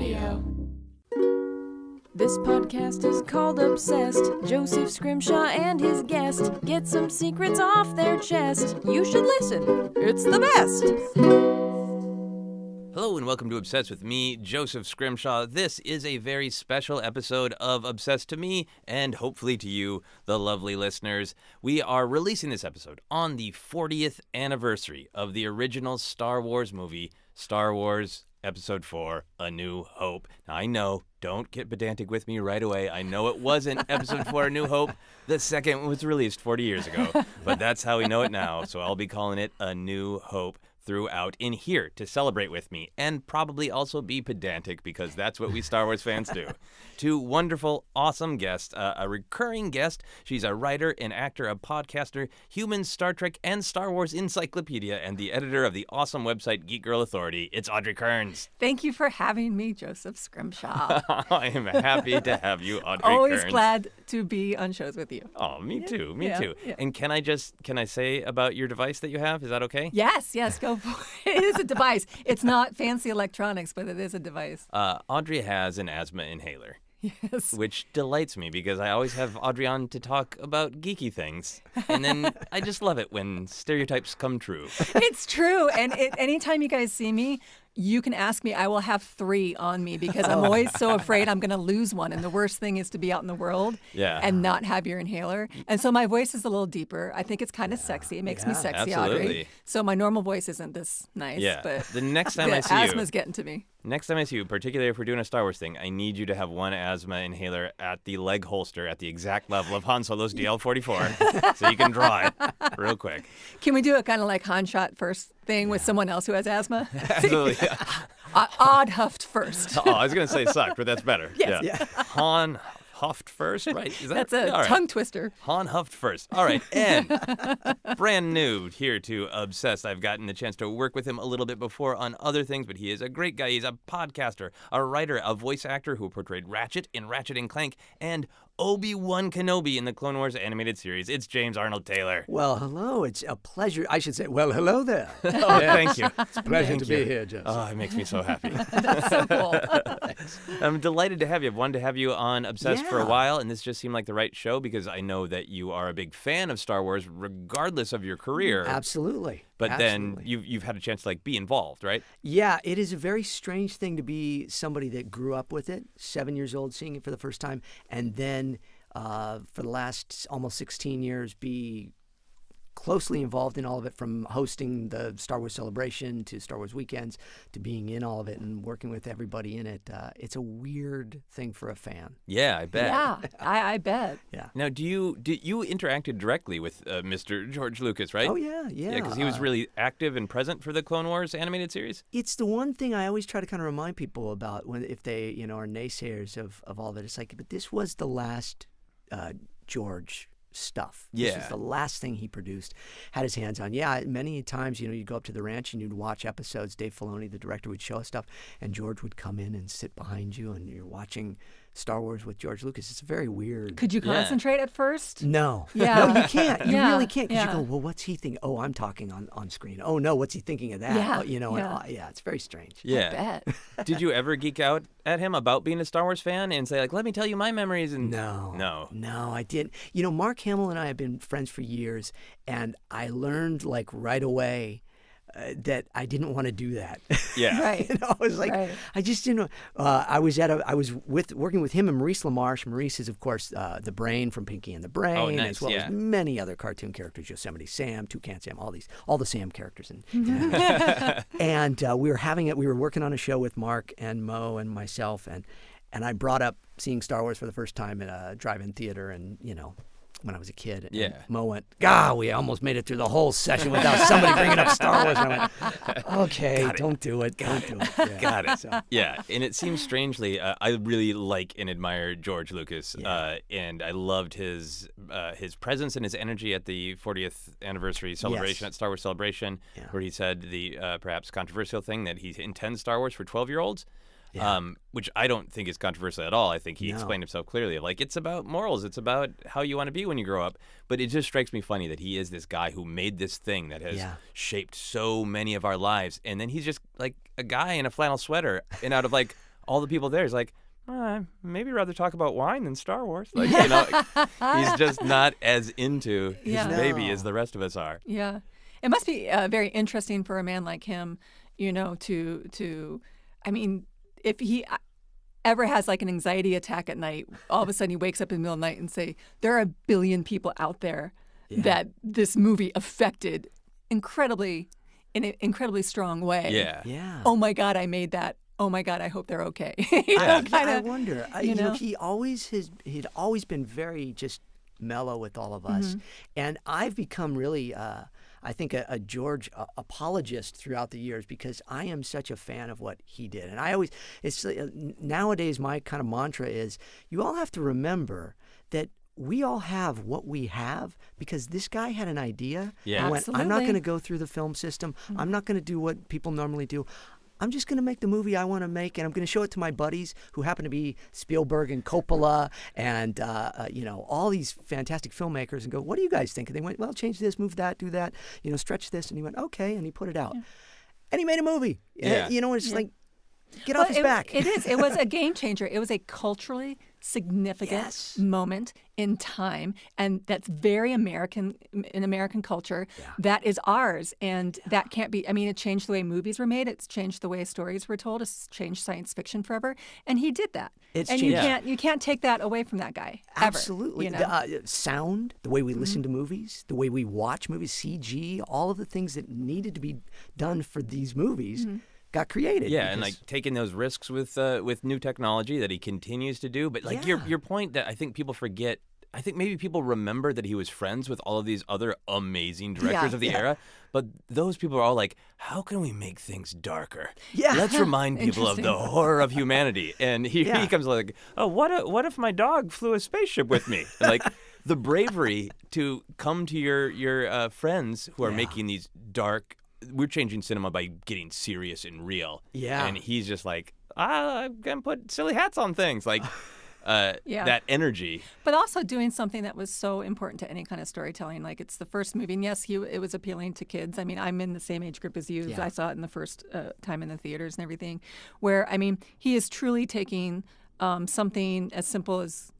Radio. This podcast is called Obsessed. Joseph Scrimshaw and his guest get some secrets off their chest. You should listen. It's the best. Hello and welcome to Obsessed with me, Joseph Scrimshaw. This is a very special episode of Obsessed to me and hopefully to you, the lovely listeners. We are releasing this episode on the 40th anniversary of the original Star Wars movie, Star Wars Episode 4, A New Hope. Now, I know, don't get pedantic with me right away. I know it wasn't Episode 4, A New Hope. The second was released 40 years ago, but that's how we know it now, so I'll be calling it A New Hope throughout in here to celebrate with me and probably also be pedantic because that's what we Star Wars fans do. Two wonderful, awesome guests, a recurring guest. She's a writer, an actor, a podcaster, human Star Trek and Star Wars encyclopedia, and the editor of the awesome website Geek Girl Authority. It's Audrey Kearns. Thank you for having me, Joseph Scrimshaw. I am happy to have you, Audrey Always Kearns. glad to be on shows with you. Oh, me too. Yeah. And can I say about your device that you have? Is that okay? Yes, go for it. It is a device. It's not fancy electronics, but it is a device. Audrey has an asthma inhaler. Yes. Which delights me because I always have Audrey on to talk about geeky things. And then I just love it when stereotypes come true. It's true. And anytime you guys see me, you can ask me. I will have 3 on me because I'm always so afraid I'm going to lose one. And the worst thing is to be out in the world and not have your inhaler. And so my voice is a little deeper. I think it's kind of sexy. It makes me sexy, absolutely. Audrey. So my normal voice isn't this nice. Yeah. But the next time the I see you, asthma's getting to me. Next time I see you, particularly if we're doing a Star Wars thing, I need you to have one asthma inhaler at the leg holster at the exact level of Han Solo's DL-44 so you can draw it real quick. Can we do it kind of like Han shot first thing with someone else who has asthma? Absolutely. Odd huffed first. Oh, I was going to say sucked, but that's better. Yes. Yeah. Han huffed first, right? Is that, That's a all right. tongue twister. Han huffed first. All right, and brand new here to Obsessed. I've gotten the chance to work with him a little bit before on other things, but he is a great guy. He's a podcaster, a writer, a voice actor who portrayed Ratchet in Ratchet and Clank, and Obi-Wan Kenobi in the Clone Wars animated series. It's James Arnold Taylor. Well, hello. It's a pleasure. I should say, well, hello there. Oh, thank you. It's a pleasure to be here, Joseph. Oh, it makes me so happy. That's so cool. I'm delighted to have you. I've wanted to have you on Obsessed for a Yeah. while, and this just seemed like the right show because I know that you are a big fan of Star Wars regardless of your career. Absolutely. But Absolutely. then you've had a chance to be involved, right? Yeah, it is a very strange thing to be somebody that grew up with it, 7 years old, seeing it for the first time, and then for the last almost 16 years be closely involved in all of it, from hosting the Star Wars Celebration to Star Wars Weekends to being in all of it and working with everybody in it. It's a weird thing for a fan. Yeah, I bet. Yeah, I bet. Yeah. Now, you interacted directly with Mr. George Lucas, right? Oh, yeah. Yeah, because he was really active and present for the Clone Wars animated series. It's the one thing I always try to kind of remind people about if they, are naysayers of all that. It's like, but this was the last George stuff. Yeah. This was the last thing he produced, had his hands on. Yeah, many times, you'd go up to the ranch and you'd watch episodes. Dave Filoni, the director, would show us stuff, and George would come in and sit behind you, and you're watching Star Wars with George Lucas. It's very weird. Could you concentrate at first? No. Yeah. No, you can't. You Yeah, really can't. Because yeah. you go, well, what's he thinking? Oh, I'm talking on screen. Oh, no, what's he thinking of that? Yeah, Yeah, it's very strange. Yeah. I bet. Did you ever geek out at him about being a Star Wars fan and say, let me tell you my memories? And No, I didn't. Mark Hamill and I have been friends for years, and I learned right away that I didn't want to do that. Yeah. Right. I was like, Right. I just didn't. I was working with him and Maurice LaMarche. Maurice is, of course, the Brain from Pinky and the Brain, Oh, nice, as well yeah. as many other cartoon characters, Yosemite Sam, Toucan Sam, all the Sam characters. And we were working on a show with Mark and Mo and myself, and I brought up seeing Star Wars for the first time at a drive-in theater, and when I was a kid. And Yeah. Mo went, we almost made it through the whole session without somebody bringing up Star Wars. And I went, okay, don't do it. Don't do it. Yeah. Got it. So, Yeah, and it seems strangely, I really like and admire George Lucas, Yeah. and I loved his presence and his energy at the 40th anniversary celebration Yes. at Star Wars Celebration, Yeah. where he said the perhaps controversial thing that he intends Star Wars for 12-year-olds. Yeah. Which I don't think is controversial at all. I think he No. explained himself clearly. It's about morals. It's about how you want to be when you grow up. But it just strikes me funny that he is this guy who made this thing that has shaped so many of our lives. And then he's just a guy in a flannel sweater and out of all the people there is like, maybe rather talk about wine than Star Wars. Like, you know, he's just not as into his baby as the rest of us are. Yeah. It must be very interesting for a man like him, you know, I mean, if he ever has like an anxiety attack at night, all of a sudden he wakes up in the middle of the night and say, there are a billion people out there that this movie affected in an incredibly strong way. Yeah. Oh my God, I made that. Oh my God, I hope they're okay. I wonder. You know, he'd always been very just mellow with all of us, and I've become really, I think, a George apologist throughout the years because I am such a fan of what he did, and nowadays my kind of mantra is you all have to remember that we all have what we have because this guy had an idea. Yeah. Went, I'm not going to go through the film system. I'm not going to do what people normally do. I'm just going to make the movie I want to make, and I'm going to show it to my buddies who happen to be Spielberg and Coppola and, all these fantastic filmmakers and go, what do you guys think? And they went, well, change this, move that, do that, stretch this. And he went, okay, and he put it out. Yeah. And he made a movie. Yeah. It's like, get off his back. It is. It was a game changer. It was a culturally significant moment in time, and that's very American in American culture. Yeah. That is ours, and that can't be. I mean, it changed the way movies were made. It's changed the way stories were told. It's changed science fiction forever, and he did that. You can't take that away from that guy. Absolutely. Ever, the sound, the way we listen to movies, the way we watch movies, CG, all of the things that needed to be done for these movies. Got created. Yeah, and like taking those risks with new technology that he continues to do. But like your point that I think people forget, I think maybe people remember that he was friends with all of these other amazing directors of the era, but those people are all like, how can we make things darker? Yeah. Let's remind people of the horror of humanity. And he comes like, oh, what if my dog flew a spaceship with me? And like the bravery to come to your friends who are making these dark, we're changing cinema by getting serious and real. Yeah. And he's just like, I'm going to put silly hats on things. Like, that energy. But also doing something that was so important to any kind of storytelling. Like, it's the first movie. And yes, it was appealing to kids. I mean, I'm in the same age group as you. Yeah. I saw it in the first time in the theaters and everything. Where, I mean, he is truly taking something as simple as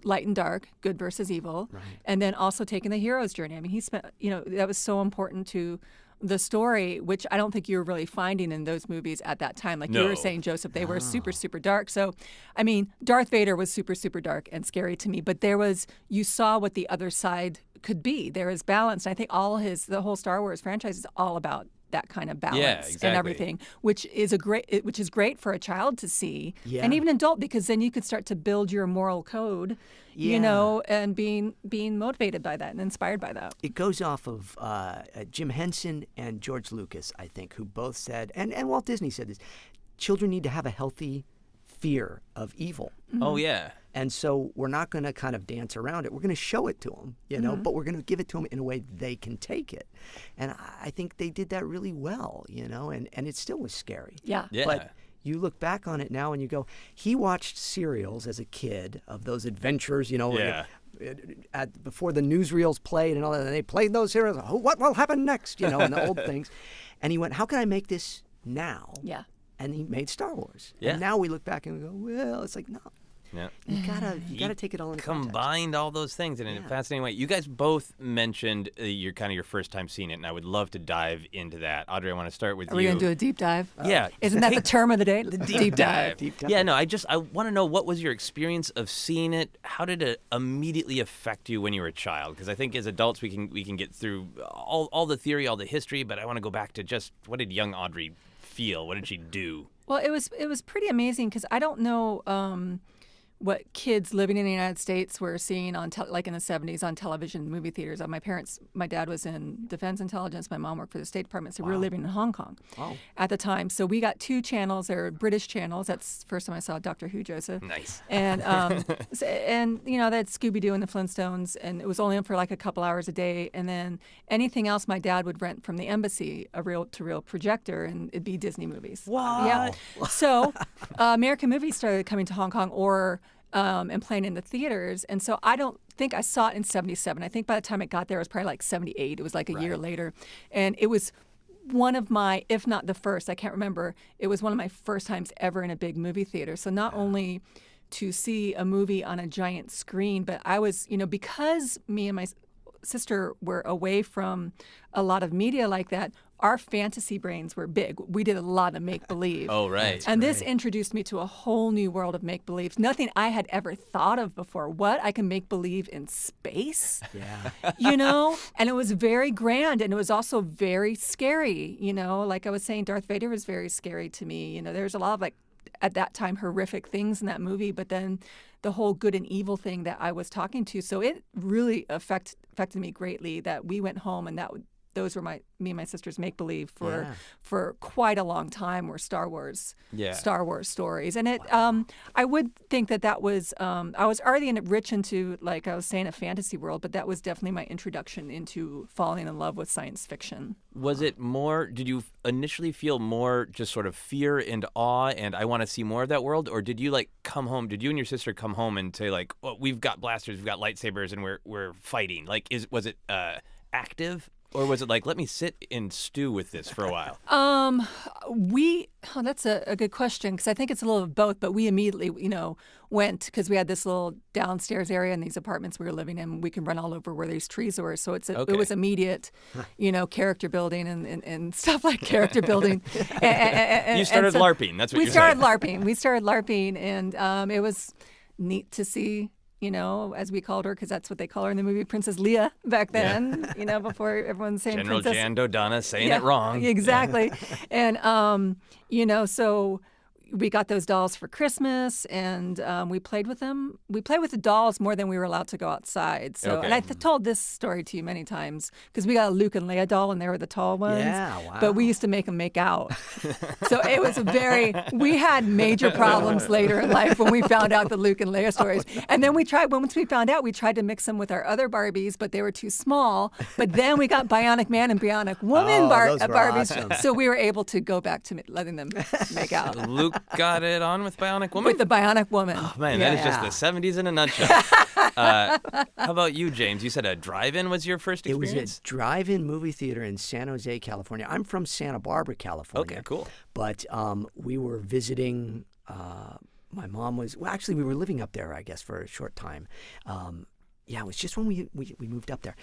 light and dark, good versus evil, and then also taking the hero's journey. I mean, he spent, that was so important to the story, which I don't think you were really finding in those movies at that time. Like you were saying, Joseph, they were super, super dark. So, I mean, Darth Vader was super, super dark and scary to me, but you saw what the other side could be. There is balance. And I think the whole Star Wars franchise is all about that kind of balance and everything, which is great for a child to see, and even an adult, because then you could start to build your moral code, and being motivated by that and inspired by that. It goes off of Jim Henson and George Lucas, I think, who both said, and Walt Disney said this: children need to have a healthy fear of evil. Mm-hmm. Oh yeah. And so we're not going to kind of dance around it. We're going to show it to them, but we're going to give it to them in a way they can take it. And I think they did that really well, and it still was scary. Yeah. But you look back on it now and you go, he watched serials as a kid of those adventures, before the newsreels played and all that. And they played those serials. Oh, what will happen next? And the old things. And he went, how can I make this now? Yeah. And he made Star Wars. Yeah. And now we look back and we go, well, it's like, no. Yeah. You gotta take it all in combined context. all those things in a fascinating way. You guys both mentioned your first time seeing it, and I would love to dive into that. Audrey, I want to start with you. Are we gonna do a deep dive? Yeah. Isn't that the term of the day? The deep dive. Deep dive. Yeah, no, I want to know, what was your experience of seeing it? How did it immediately affect you when you were a child? Because I think as adults we can get through all the theory, all the history, but I want to go back to just what did young Audrey feel? What did she do? Well, it was pretty amazing because I don't know what kids living in the United States were seeing on like in the 70s on television, movie theaters. My dad was in Defense Intelligence. My mom worked for the State Department, so we were living in Hong Kong at the time. So we got two channels. They were British channels. That's the first time I saw Doctor Who, Joseph. Nice. And that Scooby-Doo and the Flintstones, and it was only on for like a couple hours a day. And then anything else my dad would rent from the embassy, a reel-to-reel projector, and it'd be Disney movies. Wow. Yeah. So American movies started coming to Hong Kong and playing in the theaters. And so I don't think I saw it in 77. I think by the time it got there, it was probably like 78. It was like a year later. And it was one of my, if not the first, I can't remember, it was one of my first times ever in a big movie theater. So not only to see a movie on a giant screen, but I was, because me and my sister were away from a lot of media like that, our fantasy brains were big. We did a lot of make-believe. Oh, right. And this introduced me to a whole new world of make-believe. Nothing I had ever thought of before. What? I can make-believe in space? Yeah. And it was very grand, and it was also very scary. Like I was saying, Darth Vader was very scary to me. There's a lot of, at that time, horrific things in that movie, but then the whole good and evil thing that I was talking to. So it really affected me greatly that we went home, and those were me and my sister's make-believe for quite a long time, were Star Wars stories. And I would think that was, I was already rich into, like I was saying, a fantasy world, but that was definitely my introduction into falling in love with science fiction. Was it more, did you initially feel more just sort of fear and awe and I want to see more of that world? Or did you come home, did you and your sister come home and say well, we've got blasters, we've got lightsabers, and we're fighting? Was it active? Or was it let me sit and stew with this for a while? That's a good question, because I think it's a little of both, but we immediately, went, because we had this little downstairs area in these apartments we were living in. We can run all over where these trees were. So it was immediate, character building and stuff like character building. You started LARPing, that's what you're saying. We started LARPing, and it was neat to see, as we called her, because that's what they call her in the movie, Princess Leia back then, before everyone's saying General Princess. Jan Dodonna saying it wrong. Exactly. And, so we got those dolls for Christmas, and we played with them. We played with the dolls more than we were allowed to go outside. So, okay. And I told this story to you many times, because we got a Luke and Leia doll, and they were the tall ones. Yeah, wow. But we used to make them make out. So it was we had major problems later in life when we found out the Luke and Leia stories. And then once we found out, we tried to mix them with our other Barbies, but they were too small. But then we got Bionic Man and Bionic Woman those were Barbies. awesome. So we were able to go back to letting them make out. Luke got it on with Bionic Woman? With the Bionic Woman. Oh, man, that is just the 70s in a nutshell. How about you, James? You said a drive-in was your first experience? It was a drive-in movie theater in San Jose, California. I'm from Santa Barbara, California. Okay, cool. But we were visiting. My mom was actually we were living up there, I guess, for a short time. It was just when we moved up there.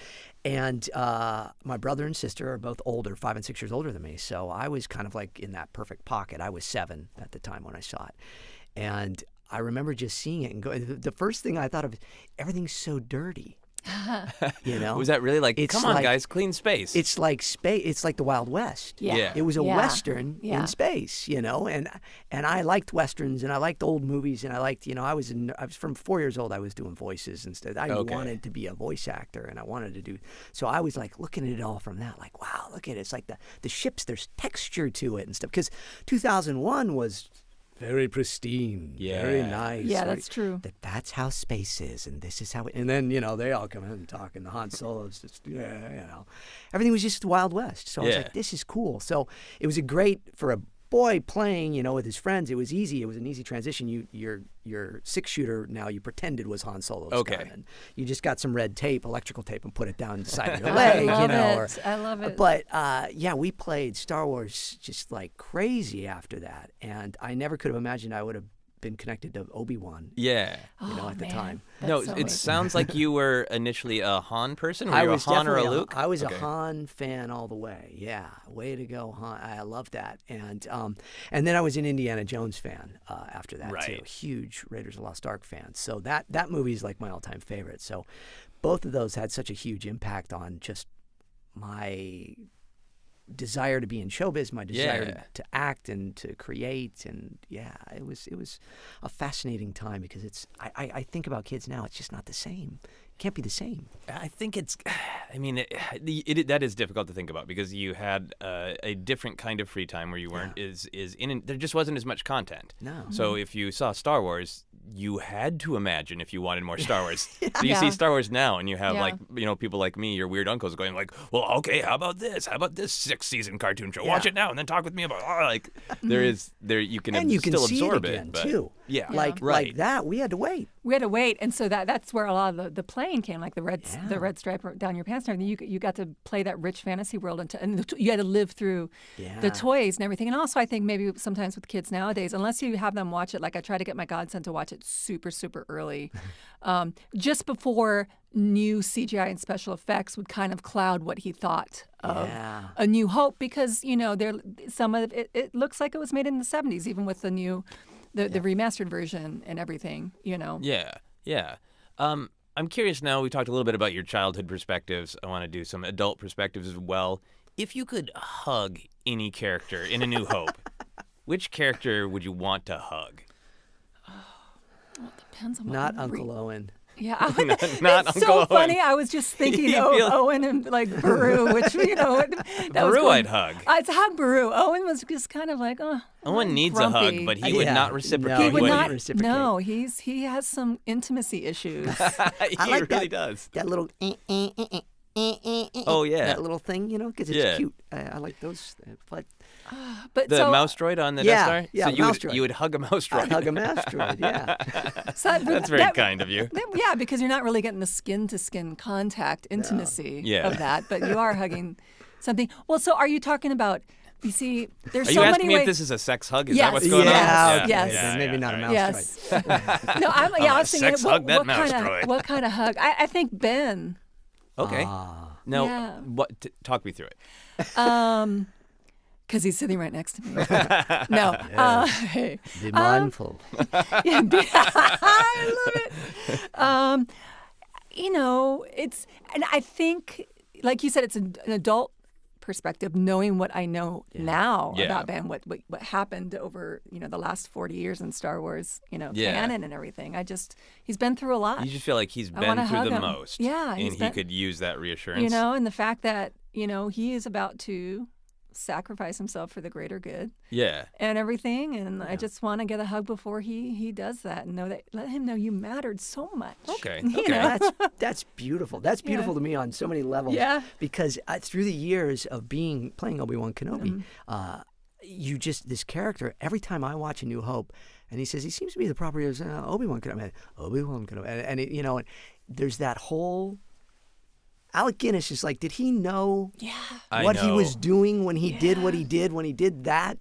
And my brother and sister are both older, 5 and 6 years older than me. So I was kind of in that perfect pocket. I was 7 at the time when I saw it. And I remember just seeing it and going, the first thing I thought of, everything's so dirty. Was that really come on, guys, clean space? It's like space. It's like the Wild West. Yeah. It was a Western in space, and I liked Westerns, and I liked old movies, and I liked, I was from 4 years old, I was doing voices instead. I wanted to be a voice actor, and I wanted to do, so I was looking at it all from that, wow, look at it. It's like the ships, there's texture to it and stuff, because 2001 was very pristine, very nice. Yeah, that's true. That's how space is, and this is how it... And then, they all come in and talk, and the Han Solo's just, Everything was just Wild West. So I was like, this is cool. So it was for a boy playing, with his friends, it was easy. It was an easy transition. Your 6-shooter now you pretended was Han Solo's gun, and you just got some red tape, electrical tape, and put it down the side of your leg. I love it. But we played Star Wars just like crazy after that, and I never could have imagined I would have been connected to Obi-Wan. Yeah. At the time. No, it sounds like you were initially a Han person. Were you a Han or a Luke? I was a Han fan all the way. Yeah, way to go, Han. I love that. And then I was an Indiana Jones fan after that too. Huge Raiders of the Lost Ark fan. So that movie is like my all-time favorite. So both of those had such a huge impact on just my desire to be in showbiz, my desire to act and to create, and it was a fascinating time, because I think about kids now, it's just not the same. It can't be the same. I think that is difficult to think about, because you had a different kind of free time where you weren't there just wasn't as much content. No. So if you saw Star Wars, you had to imagine if you wanted more Star Wars. So you see Star Wars now, and you have people like me, your weird uncles, going well, okay, how about this? How about this 6-season cartoon show? Watch it now, and then talk with me about you can and you can still see absorb it again but... too. Yeah. Like that, we had to wait. We had to wait, and so that's where a lot of the playing came, like the red stripe down your pants and everything. You got to play that rich fantasy world, and you had to live through the toys and everything. And also, I think maybe sometimes with kids nowadays, unless you have them watch it, like I try to get my godson to watch it super, super early, just before new CGI and special effects would kind of cloud what he thought of A New Hope, because some of it looks like it was made in the 70s, even with the new. The remastered version and everything, Yeah. I'm curious now, we talked a little bit about your childhood perspectives. I want to do some adult perspectives as well. If you could hug any character in A New Hope, which character would you want to hug? Well, it depends on what Not Uncle Owen. Yeah, not it's Uncle so Owen. funny. I was just thinking of Owen and like Baru, which Baru I'd hug. I'd hug Baru. Owen was just kind of like, Owen needs grumpy. a hug, but he would not reciprocate. He would would not. he? No, he has some intimacy issues. He like really that, does. That little Oh yeah, that little thing, because it's cute. I like those. But the mouse droid on the Death Star. Yeah, so you would hug a mouse droid. I'd hug a mouse droid. Yeah. That's very kind of you. Yeah, because you're not really getting the skin-to-skin contact intimacy of that, but you are hugging something. Well, so are you talking about? You see, there's Are so you many asking me ways. if this is a sex hug? Is Yes. that what's going Yes. on? Yes. Then maybe not a mouse Yes. No, I was thinking, sex hug that mouse kind droid. of what kind of hug? I think Ben. Okay. No. Yeah. Talk me through it. Because he's sitting right next to me. No. Hey. Be mindful. Yeah, I love it. It's, and I think, like you said, it's an adult perspective, knowing what I know now about Ben, what happened over the last 40 years in Star Wars, canon and everything. He's been through a lot. You just feel like he's been through the most. Yeah, and he could use that reassurance. And the fact that he is about to sacrifice himself for the greater good. Yeah. And everything, and I just want to get a hug before he does that, and let him know you mattered so much. Okay. That's beautiful. That's beautiful to me on so many levels. Yeah. Because through the years of playing Obi-Wan Kenobi, this character, every time I watch A New Hope, and he says he seems to be the property of Obi-Wan Kenobi, and there's that whole. Alec Guinness is like, did he know what he was doing when he did what he did when he did that?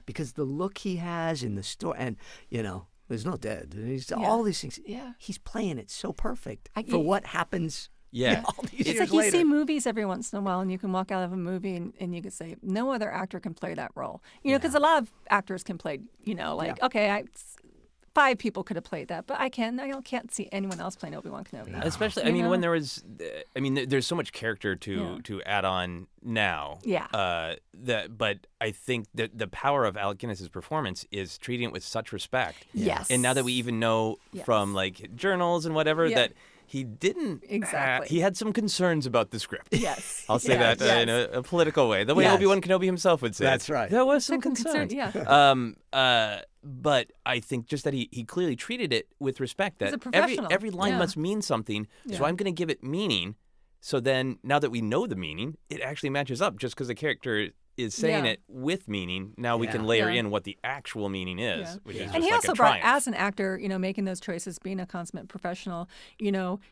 Because the look he has in the story, and there's no dead. He's all these things. Yeah, he's playing it so perfect for what happens. Yeah, all these it's years like later. you see movies every once in a while, and you can walk out of a movie and you can say, no other actor can play that role. Because a lot of actors can play. Okay, 5 people could have played that, but I can't see anyone else playing Obi-Wan Kenobi. No. Especially, when there was, there's so much character to add on now. Yeah. But I think that the power of Alec Guinness's performance is treating it with such respect. Yes. And now that we even know from like journals and whatever that he didn't. Exactly. He had some concerns about the script. Yes. I'll say that in a political way, the way Obi-Wan Kenobi himself would say. That's right. There was some concerns. Yeah. But I think just that he clearly treated it with respect. That He's a professional. every line must mean something. So I'm going to give it meaning. So then, now that we know the meaning, it actually matches up. Just because the character is saying it with meaning, now we can layer in what the actual meaning is. Which is and just he like also a brought, triumph. as an actor, making those choices, being a consummate professional,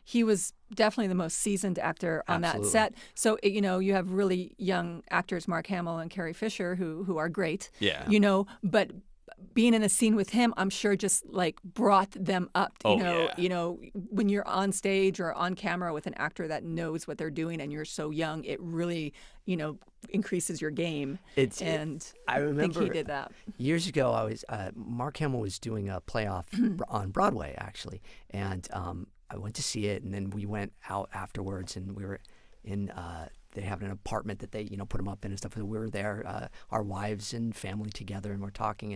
he was definitely the most seasoned actor on that set. So, you have really young actors, Mark Hamill and Carrie Fisher, who are great. Yeah. But being in a scene with him, I'm sure just like brought them up. When you're on stage or on camera with an actor that knows what they're doing and you're so young, it really, increases your game. I remember think he did that. Years ago, Mark Hamill was doing a playoff on Broadway, actually. And I went to see it, and then we went out afterwards, and we were in they have an apartment that they put them up in and stuff. So we were there, our wives and family together, and we're talking.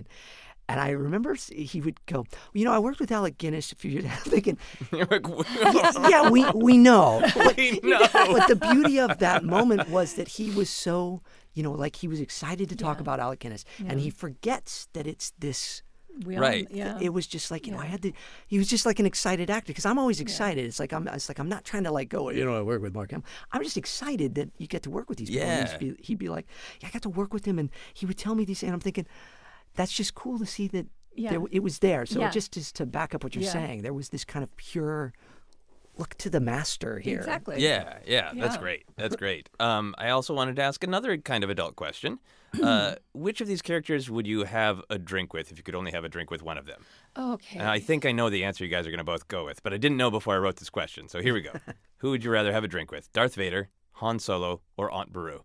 And I remember he would go, I worked with Alec Guinness a few years ago. I'm thinking, yeah, we know. But, but the beauty of that moment was that he was so, like he was excited to talk about Alec Guinness. And he forgets that it's this. Right. It was just like, he was just like an excited actor, because I'm always excited. It's like I'm not trying to like go, I work with Mark Hamill. I'm just excited that you get to work with these people. Yeah. He'd be like, I got to work with him, and he would tell me these, and I'm thinking, that's just cool to see that, it was there. So Yeah. just to back up what you're saying, there was this kind of pure look to the master here. Exactly. Yeah, that's great. That's great. I also wanted to ask another kind of adult question. Which of these characters would you have a drink with if you could only have a drink with one of them? Okay. And I think I know the answer you guys are going to both go with, but I didn't know before I wrote this question. So here we go. Who would you rather have a drink with? Darth Vader, Han Solo, or Aunt Beru?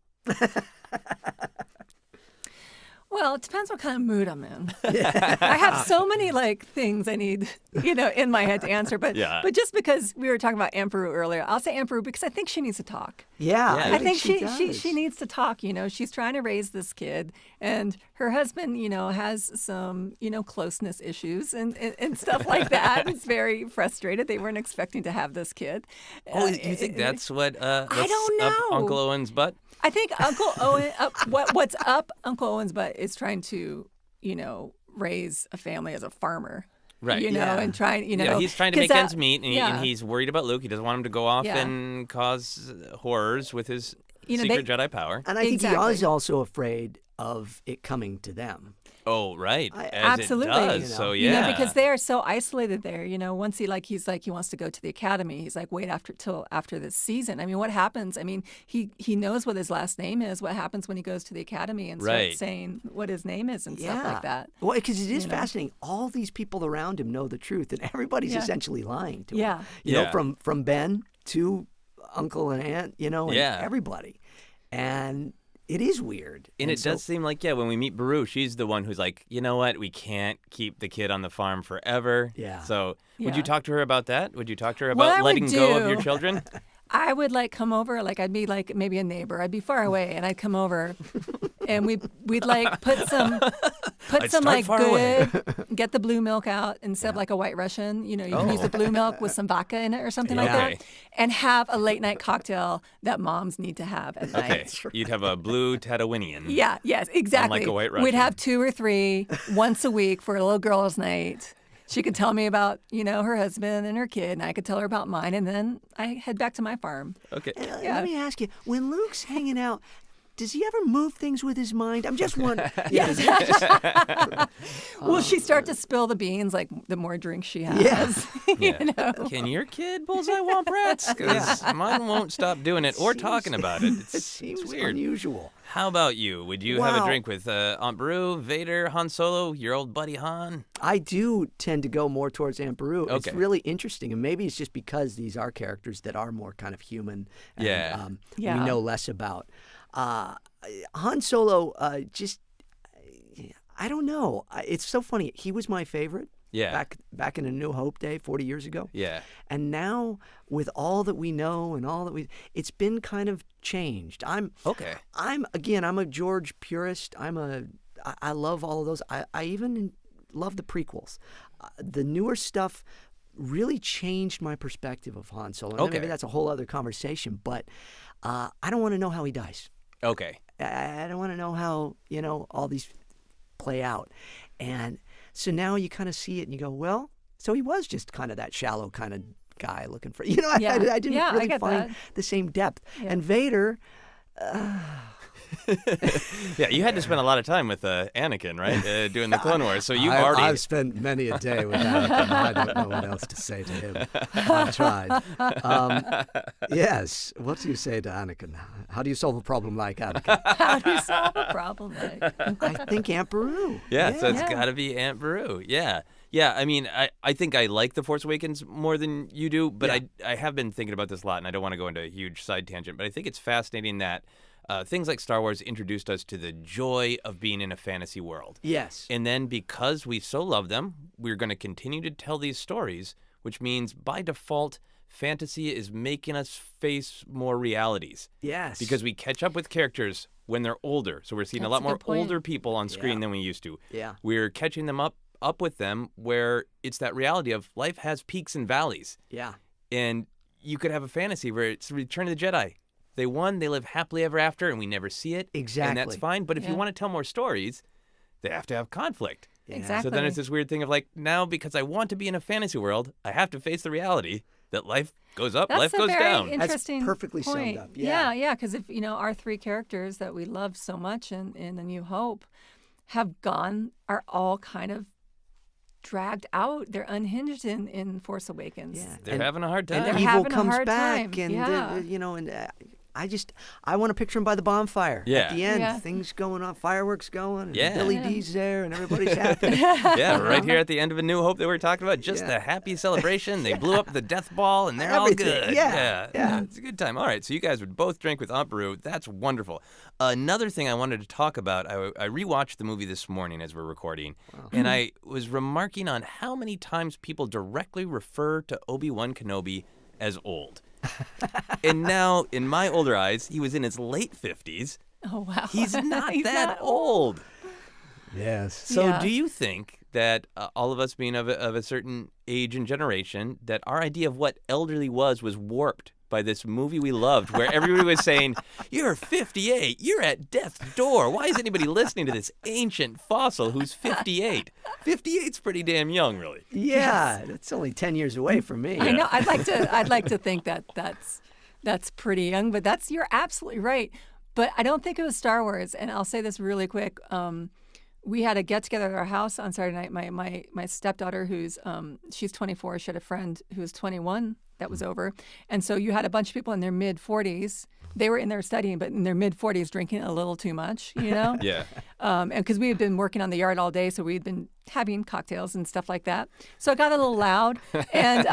Well, it depends what kind of mood I'm in. I have so many things I need, in my head to answer. But just because we were talking about Aunt Beru earlier, I'll say Aunt Beru because I think she needs to talk. Yeah, Yeah. I think she does. needs to talk. She's trying to raise this kid, and her husband, has some, closeness issues and stuff like that. He's very frustrated. They weren't expecting to have this kid. Oh, you think that's what? I don't know. Up Uncle Owen's butt? I think Uncle Owen, what's up Uncle Owen's butt is trying to, raise a family as a farmer. Right. And trying, Yeah, he's trying to make ends meet, and, yeah. and he's worried about Luke. He doesn't want him to go off Yeah. and cause horrors with his secret Jedi power. And I think Exactly. he is also afraid of it coming to them. Oh, right. As absolutely. it does. So, yeah. because they are so isolated there. Once he wants to go to the academy. He's like, wait till after this season. I mean, what happens? I mean, he knows what his last name is. What happens when he goes to the academy and starts saying what his name is and stuff like that? Well, because it is fascinating. All these people around him know the truth, and everybody's essentially lying to him. Yeah. From Ben to Uncle and Aunt, and everybody. And it is weird. And it does seem like, when we meet Beru, she's the one who's like, you know what? We can't keep the kid on the farm forever. Yeah. So would Yeah. you talk to her about that? Would you talk to her What about I would letting go of do- your children? I would come over, I'd be maybe a neighbor. I'd be far away, and I'd come over, and we'd put some start far away. good, get the blue milk out instead of a White Russian. You can use the blue milk with some vodka in it or something like Okay. that, and have a late night cocktail that moms need to have at Okay. night. You'd have a blue Tadawinian. Yeah, yes, exactly. Unlike a White We'd Russian. have 2 or 3 once a week for a little girls' night. She could tell me about, her husband and her kid, and I could tell her about mine, and then I head back to my farm. Okay. Let me ask you, when Luke's hanging out, does he ever move things with his mind? I'm just wondering. Will she start to spill the beans the more drinks she has? Yes. Can your kid bullseye womp rats? Because mine won't stop doing it or talking about it. It seems it's weird. unusual. How about you? Would you have a Wow. drink with Aunt Beru, Vader, Han Solo, your old buddy Han? I do tend to go more towards Aunt Beru. It's Okay. really interesting, and maybe it's just because these are characters that are more kind of human and Yeah. we Yeah. know less about. Han Solo, I don't know. It's so funny. He was my favorite. Yeah. Back in A New Hope day 40 years ago. Yeah. And now with all that we know and all that it's been kind of changed. Okay. I'm a George purist. I love all of those. I even love the prequels. The newer stuff really changed my perspective of Han Solo. And Okay. maybe that's a whole other conversation, but I don't want to know how he dies. Okay. I don't want to know how, all these play out. And so now you kind of see it and you go, well, so he was just kind of that shallow kind of guy looking for, Yeah. I didn't Yeah, I really get find that. the same depth. Yeah. And Vader, Yeah, you had to spend a lot of time with Anakin, right? Doing the Clone Wars. So you've already. I've spent many a day with Anakin. I don't know what else to say to him. I've tried. Yes. What do you say to Anakin? How do you solve a problem like Anakin? How do you solve a problem I think Aunt Beru. Yeah, so it's Yeah. got to be Aunt Beru. Yeah. Yeah, I mean, I think I like The Force Awakens more than you do, but I have been thinking about this a lot, and I don't want to go into a huge side tangent, but I think it's fascinating that things like Star Wars introduced us to the joy of being in a fantasy world. Yes. And then because we so love them, we're going to continue to tell these stories, which means by default, fantasy is making us face more realities. Yes. Because we catch up with characters when they're older. So we're seeing a That's lot a more good point. older people on screen Yeah. than we used to. Yeah. We're catching them up with them where it's that reality of life has peaks and valleys. Yeah. And you could have a fantasy where it's Return of the Jedi. They won, they live happily ever after, and we never see it. Exactly. And that's fine. But if you Yeah. want to tell more stories, they have to have conflict. Exactly. So then it's this weird thing of now because I want to be in a fantasy world, I have to face the reality that life goes up, That's life a goes very down. interesting perfectly summed point. up. Yeah. Yeah, because if our 3 characters that we love so much in A New Hope are all kind of dragged out. They're unhinged in Force Awakens. Yeah. They're having a hard time. And They're evil having a comes hard back, time. and Yeah. I want to picture him by the bonfire Yeah. at the end. Yeah. Things going on, fireworks going, and Yeah. Billy D's there, and everybody's happy. Yeah, right here at the end of A New Hope that we were talking about. Just Yeah. a happy celebration. They blew up the death ball, and they're all Everything. good. Yeah. It's a good time. All right, so you guys would both drink with Aunt Beru. That's wonderful. Another thing I wanted to talk about, I rewatched the movie this morning as we're recording, and I was remarking on how many times people directly refer to Obi-Wan Kenobi as old. And now, in my older eyes, he was in his late 50s. Oh, wow. He's not He's that not old. Yes. So Yeah. do you think that all of us being of a certain age and generation, that our idea of what elderly was warped by this movie we loved, where everybody was saying, you're 58, you're at death's door. Why is anybody listening to this ancient fossil who's 58? 58's pretty damn young, really. Yeah, that's only 10 years away from me. I know. I'd like to think that that's pretty young, but you're absolutely right. But I don't think it was Star Wars. And I'll say this really quick. We had a get together at our house on Saturday night. My stepdaughter, who's she's 24, she had a friend who was 21 that was over, and so you had a bunch of people in their mid 40s. They were in there studying, but in their mid 40s, drinking a little too much, you know. Yeah. And because we had been working on the yard all day, so we'd been having cocktails and stuff like that. So it got a little loud, and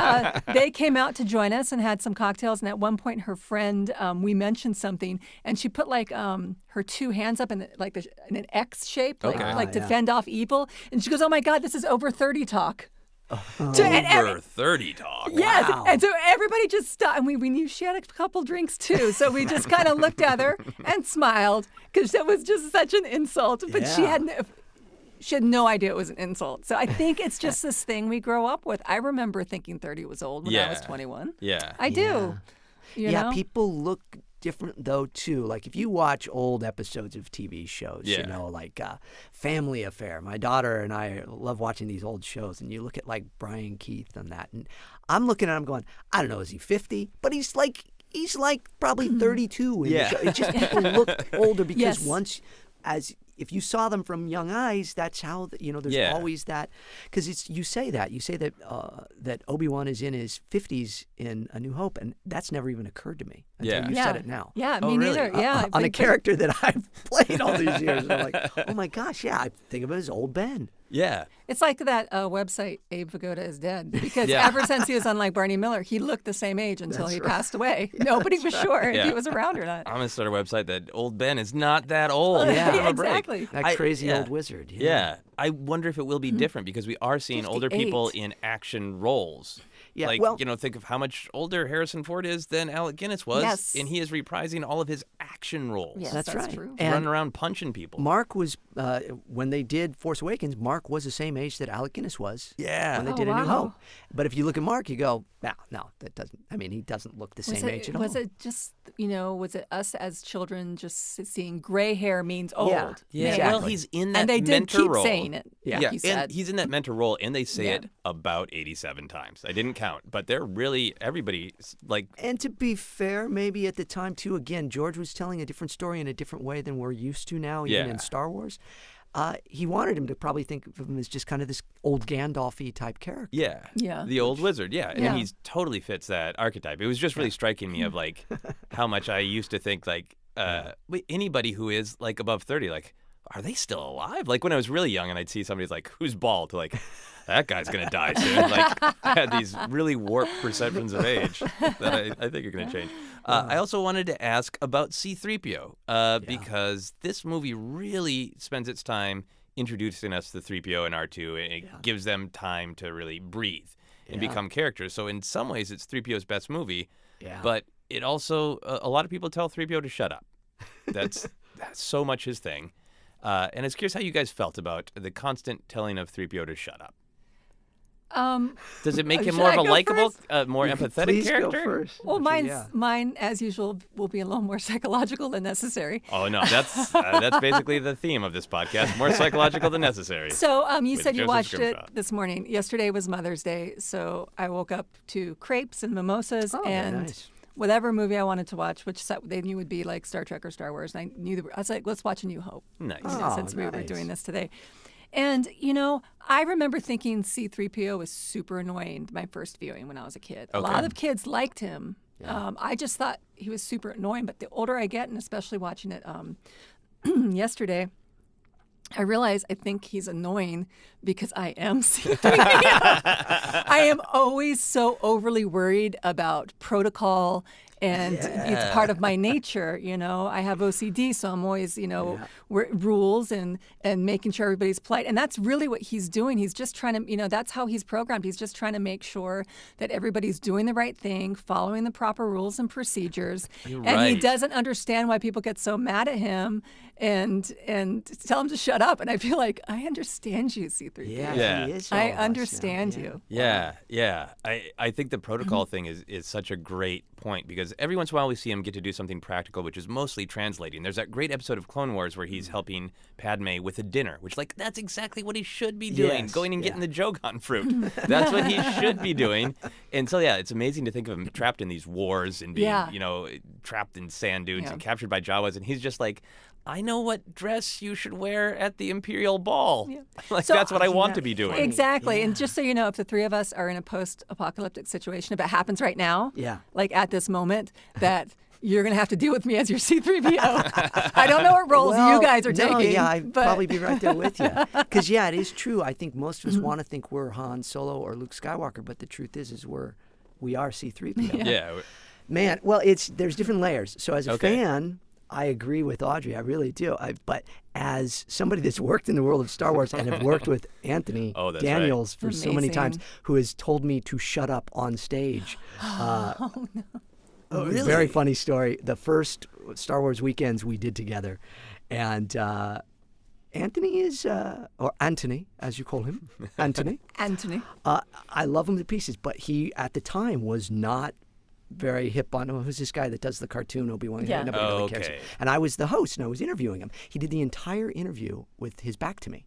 they came out to join us and had some cocktails. And at one point, her friend, we mentioned something, and she put like her two hands up in in an X shape, like to fend off evil. And she goes, "Oh my God, this is over 30 talk." Over 30 talk. Yes, Wow. and so everybody just stopped, and we knew she had a couple drinks too, so we just kind of looked at her and smiled because that was just such an insult. But she Yeah. had no idea it was an insult. So I think it's just this thing we grow up with. I remember thinking 30 was old when I was 21. Yeah. I do. You know? People look different though too. Like if you watch old episodes of TV shows, Yeah. you know, like Family Affair. My daughter and I love watching these old shows, and you look at like Brian Keith and that, and I'm looking at him going, I don't know, is he 50? But he's like probably 32 in the show. It's just people look older because Yes. if you saw them from young eyes, that's how there's always that, because you say that that Obi-Wan is in his 50s in A New Hope, and that's never even occurred to me until you said it now. Yeah, Oh, me really? neither. Yeah, On a character that I've played all these years, and I'm like, oh my gosh, yeah, I think of it as old Ben. Yeah. It's like that website, Abe Vigoda is dead, because Yeah. ever since he was on like Barney Miller, he looked the same age until he passed away. Nobody was sure if Yeah. he was around or not. I'm going to start a website that old Ben is not that old. Yeah. Give him a break. Exactly. That crazy old wizard. Yeah. I wonder if it will be different because we are seeing older people 58. in action roles. Yeah, Like, well- think of how much older Harrison Ford is than Alec Guinness was. Yes. And he is reprising all of his action roles. Yes, That's right. true. And Running around punching people. Mark was, when they did Force Awakens, Mark was the same age that Alec Guinness was. Yeah. When they Oh, did A New wow. Hope. But if you look at Mark, you go, no, that doesn't. I mean, he doesn't look the same age at all. Was it just, was it us as children just seeing gray hair means old? Yeah. Yeah, Exactly. well, he's in that And they did mentor keep role. saying it. Yeah. like you said. And he's in that mentor role, and they say Yeah. it about 87 times. I didn't count, but they're really everybody like. And to be fair, maybe at the time too, again, George was telling a different story in a different way than we're used to now, even Yeah. in Star Wars. He wanted him to probably think of him as just kind of this old Gandalf-y type character. Yeah. Yeah. The old wizard, yeah. And Yeah. he's totally fits that archetype. It was just really striking me of like how much I used to think like anybody who is like above 30, like, are they still alive? Like when I was really young and I'd see somebody's like, who's bald? Like, that guy's going to die soon. Like I had these really warped perceptions of age that I think are going to change. I also wanted to ask about C-3PO because this movie really spends its time introducing us to 3PO and R2, and it gives them time to really breathe and become characters. So in some ways, it's 3PO's best movie, but it also, a lot of people tell 3PO to shut up. That's so much his thing. And I was curious how you guys felt about the constant telling of 3PO to shut up. Does it make him Should more I of a go likable, first? more empathetic Please character? go first. Well, Actually, mine, as usual, will be a little more psychological than necessary. Oh no, that's basically the theme of this podcast: more psychological than necessary. So you With said you Joseph watched it Scrimshaw. this morning. Yesterday was Mother's Day, so I woke up to crepes and mimosas Oh, very and nice. whatever movie I wanted to watch, which they knew would be like Star Trek or Star Wars. And I was like, let's watch A New Hope. Nice. Oh, Since we were nice. doing this today. And, I remember thinking C-3PO was super annoying my first viewing when I was a kid. A lot of kids liked him. Yeah. I just thought he was super annoying. But the older I get, and especially watching it yesterday, I realize I think he's annoying because I am C-3PO. I am always so overly worried about protocol, and it's part of my nature. I have OCD, so I'm always, rules and making sure everybody's polite. And that's really what he's doing. He's just trying to, that's how he's programmed. He's just trying to make sure that everybody's doing the right thing, following the proper rules and procedures. You're and right. he doesn't understand why people get so mad at him and tell him to shut up. And I feel like I understand you, C-3PO. Yeah. He is I all of us now. understand you. Yeah. I think the protocol thing is such a great point, because every once in a while we see him get to do something practical, which is mostly translating. There's that great episode of Clone Wars where he's helping Padme with a dinner, which, that's exactly what he should be doing, going and getting the Jogan fruit. That's what he should be doing. And so, it's amazing to think of him trapped in these wars and being, trapped in sand dunes and captured by Jawas, and he's just like, I know what dress you should wear at the Imperial Ball. Yeah. That's what I want to be doing. Exactly. Yeah. And just so you know, if the three of us are in a post-apocalyptic situation, if it happens right now, like at this moment, that you're going to have to deal with me as your C-3PO. I don't know what roles you guys are taking. Yeah, I'd probably be right there with you. Because, it is true. I think most of us want to think we're Han Solo or Luke Skywalker, but the truth is we are C-3PO. Yeah. Man, well, there's different layers. So as a fan, I agree with Audrey. I really do. But as somebody that's worked in the world of Star Wars and have worked with Anthony Daniels for so many times, who has told me to shut up on stage. Really? Very funny story. The first Star Wars weekends we did together. And Anthony is, or Anthony, as you call him, Anthony. Anthony. I love him to pieces, but he, at the time, was not very hip on, who's this guy that does the cartoon Obi-Wan? Yeah. Nobody really cares. And I was the host, and I was interviewing him. He did the entire interview with his back to me.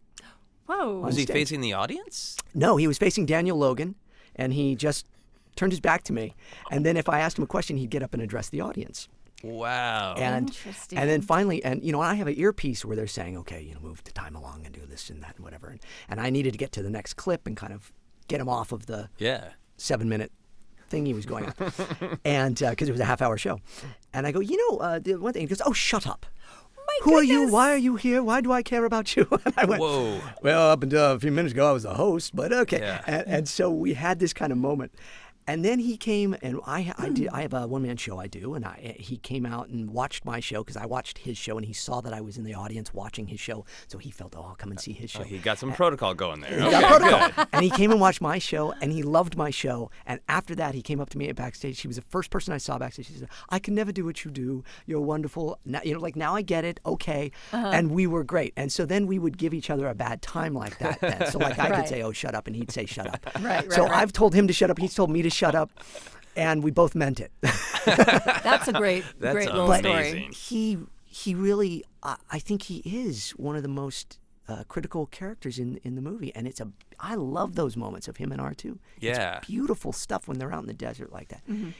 Whoa. Was he facing the audience? No, he was facing Daniel Logan, and he just turned his back to me. And then if I asked him a question, he'd get up and address the audience. Wow. Interesting. And then finally, I have an earpiece where they're saying, okay, move the time along and do this and that and whatever. And I needed to get to the next clip and kind of get him off of the 7-minute thing he was going on. And because it was a half-hour show. And I go, the one thing, he goes, oh, shut up. Who are you? Why are you here? Why do I care about you? And I went, whoa. Well, up until a few minutes ago, I was the host, but okay. Yeah. And so we had this kind of moment. And then he came, and I have a one-man show I do, and he came out and watched my show because I watched his show, and he saw that I was in the audience watching his show, so he felt, I'll come and see his show. He got some protocol going there. He got protocol. And he came and watched my show, and he loved my show. And after that, he came up to me at backstage. He was the first person I saw backstage. He said, I can never do what you do. You're wonderful. Now, now I get it. Okay. And we were great. And so then we would give each other a bad time like that. Then. So I could say, oh, shut up, and he'd say, shut up. So I've told him to shut up. He's told me to shut up. And we both meant it. That's a great little story. He really, I think he is one of the most critical characters in the movie, and I love those moments of him and R2. Yeah, it's beautiful stuff when they're out in the desert like that. Mm-hmm.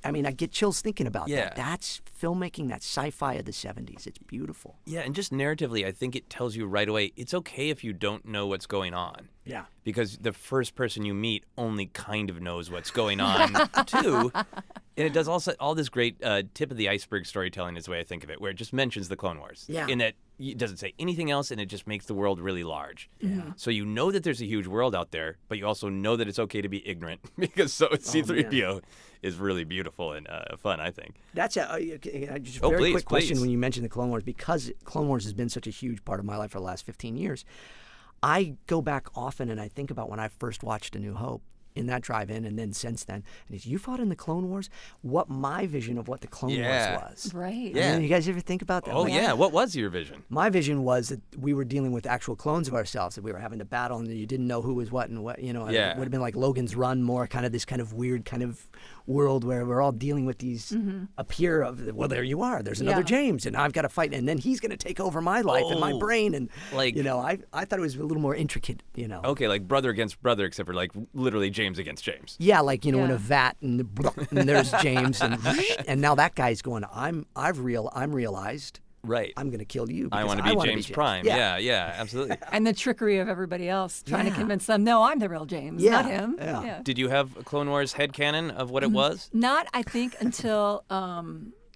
I get chills thinking about that. That's filmmaking, that's sci-fi of the 70s. It's beautiful. Yeah, and just narratively, I think it tells you right away, it's okay if you don't know what's going on. Yeah. Because the first person you meet only kind of knows what's going on, too. And it does also all this great tip of the iceberg storytelling is the way I think of it, where it just mentions the Clone Wars. Yeah. In that it doesn't say anything else, and it just makes the world really large. Yeah. So you know that there's a huge world out there, but you also know that it's okay to be ignorant, because C-3PO is really beautiful and fun, I think. That's just a very quick question when you mentioned the Clone Wars, because Clone Wars has been such a huge part of my life for the last 15 years. I go back often and I think about when I first watched A New Hope in that drive-in, and then since then, and you fought in the Clone Wars? What my vision of what the Clone Wars was. Right. Yeah. You guys ever think about that? Oh, yeah. What was your vision? My vision was that we were dealing with actual clones of ourselves, that we were having to battle, and you didn't know who was what and what, It would have been like Logan's Run, more kind of this kind of weird kind of world where we're all dealing with these appear of, well, there you are. There's another James, and I've got to fight, and then he's going to take over my life and my brain, and I thought it was a little more intricate, Okay, like brother against brother, except for like literally James against James. Yeah, like in a vat, and there's James, and now that guy's going, I'm realized Right. I'm going to kill you. I want to be James Prime. Yeah, absolutely. And the trickery of everybody else trying to convince them, no, I'm the real James, not him. Yeah. Did you have a Clone Wars headcanon of what it was? Not, I think, until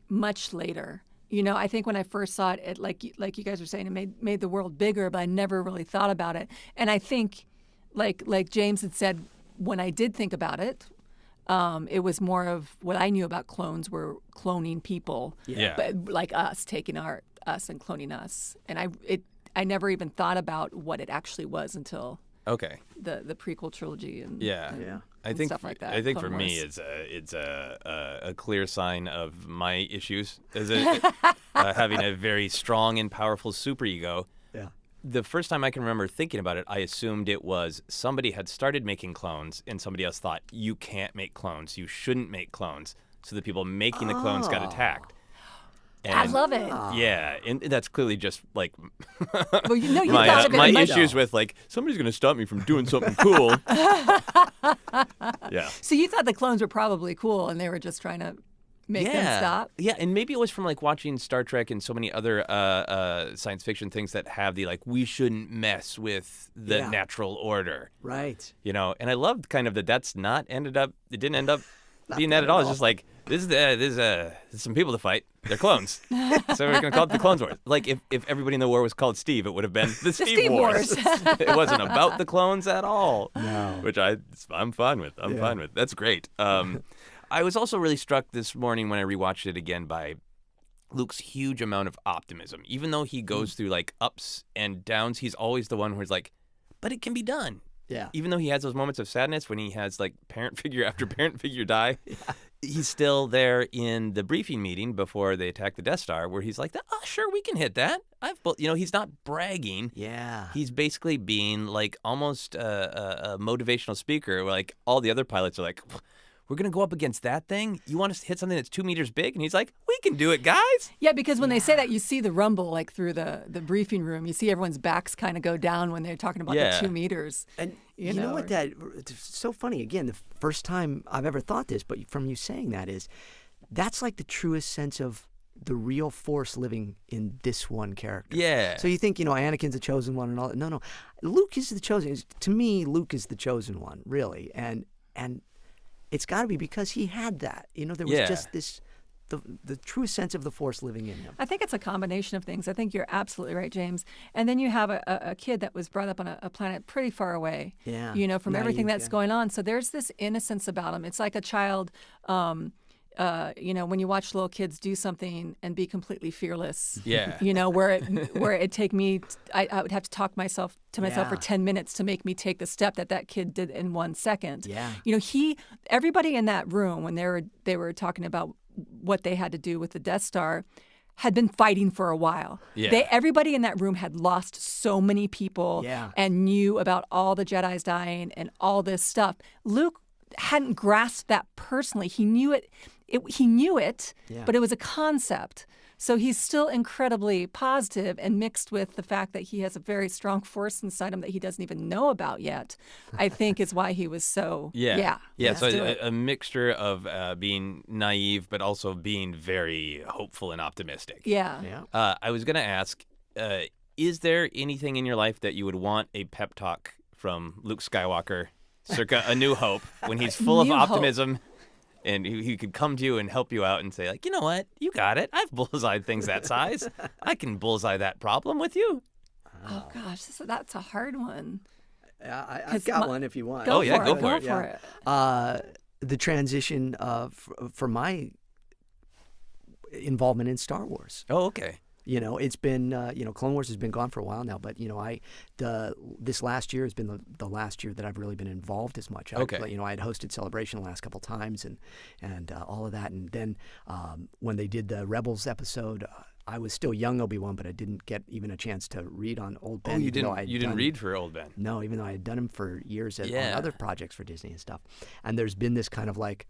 much later. You know, I think when I first saw it, like you guys were saying, it made the world bigger, but I never really thought about it. And I think, like James had said, when I did think about it, it was more of what I knew about clones were cloning people, but like us, taking us and cloning us. And I never even thought about what it actually was until the prequel trilogy and I think stuff like that. I think Clone for me, Wars. it's a clear sign of my issues as having a very strong and powerful superego. Yeah. The first time I can remember thinking about it, I assumed it was somebody had started making clones and somebody else thought, you can't make clones, you shouldn't make clones. So the people making the clones got attacked. And I love it. Yeah, and that's clearly just like Well, you my thought of it my much- issues with like, somebody's going to stop me from doing something cool. Yeah. So you thought the clones were probably cool, and they were just trying to make them stop? Yeah, and maybe it was from like watching Star Trek and so many other science fiction things that have the like, we shouldn't mess with the natural order. Right. You know, and I loved kind of that it didn't end up being that at all. It's just like, this is some people to fight. They're clones. So we're going to call it the Clone Wars. Like if everybody in the war was called Steve, it would have been the Steve Wars. It wasn't about the clones at all. No. Which I'm fine with. I'm fine with. That's great. I was also really struck this morning when I rewatched it again by Luke's huge amount of optimism. Even though he goes through like ups and downs, he's always the one who's like, but it can be done. Yeah. Even though he has those moments of sadness when he has like parent figure after parent figure die, he's still there in the briefing meeting before they attack the Death Star where he's like, oh, sure, we can hit that. He's not bragging. Yeah. He's basically being like almost a motivational speaker where like all the other pilots are like, we're going to go up against that thing? You want us to hit something that's 2 meters big? And he's like, we can do it, guys. Yeah, because when they say that, you see the rumble like through the briefing room. You see everyone's backs kind of go down when they're talking about the 2 meters. And you know what, it's so funny. Again, the first time I've ever thought this, but from you saying that that's like the truest sense of the real Force living in this one character. Yeah. So you think, Anakin's the chosen one and all that. No. Luke is the chosen. To me, Luke is the chosen one, really. And it's got to be because he had that. There was just this, the truest sense of the Force living in him. I think it's a combination of things. I think you're absolutely right, James. And then you have a kid that was brought up on a planet pretty far away, from everything that's going on. So there's this innocence about him. It's like a child, when you watch little kids do something and be completely fearless. Yeah. Where it take me, I would have to talk to myself for 10 minutes to make me take the step that kid did in 1 second. Yeah. Everybody in that room when they were talking about what they had to do with the Death Star had been fighting for a while. Yeah. Everybody in that room had lost so many people and knew about all the Jedis dying and all this stuff. Luke hadn't grasped that personally. He knew it. But it was a concept. So he's still incredibly positive, and mixed with the fact that he has a very strong Force inside him that he doesn't even know about yet, I think is why he was so, so a mixture of being naive, but also being very hopeful and optimistic. Yeah. I was going to ask, is there anything in your life that you would want a pep talk from Luke Skywalker, circa A New Hope, when he's full of optimism? And he could come to you and help you out and say, like, you know what? You got it. I've bullseyed things that size. I can bullseye that problem with you. Oh, gosh. That's a hard one. I've got one if you want. Go for it. The transition for my involvement in Star Wars. Oh, okay. It's been, Clone Wars has been gone for a while now, but, this last year has been the last year that I've really been involved as much. I had hosted Celebration the last couple times and all of that. And then when they did the Rebels episode, I was still young Obi-Wan, but I didn't get even a chance to read on Old Ben. Oh, you didn't read for Old Ben? No, even though I had done him for years on other projects for Disney and stuff. And there's been this kind of like,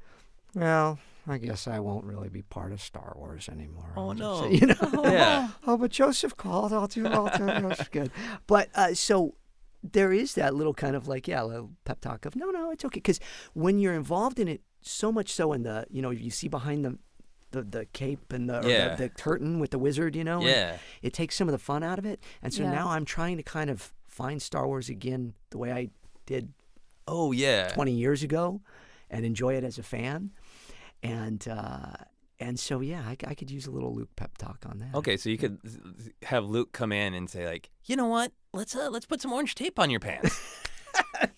well, I guess I won't really be part of Star Wars anymore. Oh, no. Yeah. Oh, but Joseph called. I'll do that's good. But so there is that little kind of like, a little pep talk of, no, it's okay. Because when you're involved in it, so much so in the, you see behind the cape and the curtain with the wizard, Yeah. And it takes some of the fun out of it. And so now I'm trying to kind of find Star Wars again the way I did 20 years ago and enjoy it as a fan. And so, I could use a little Luke pep talk on that. Okay, so you could have Luke come in and say, like, you know what? Let's put some orange tape on your pants.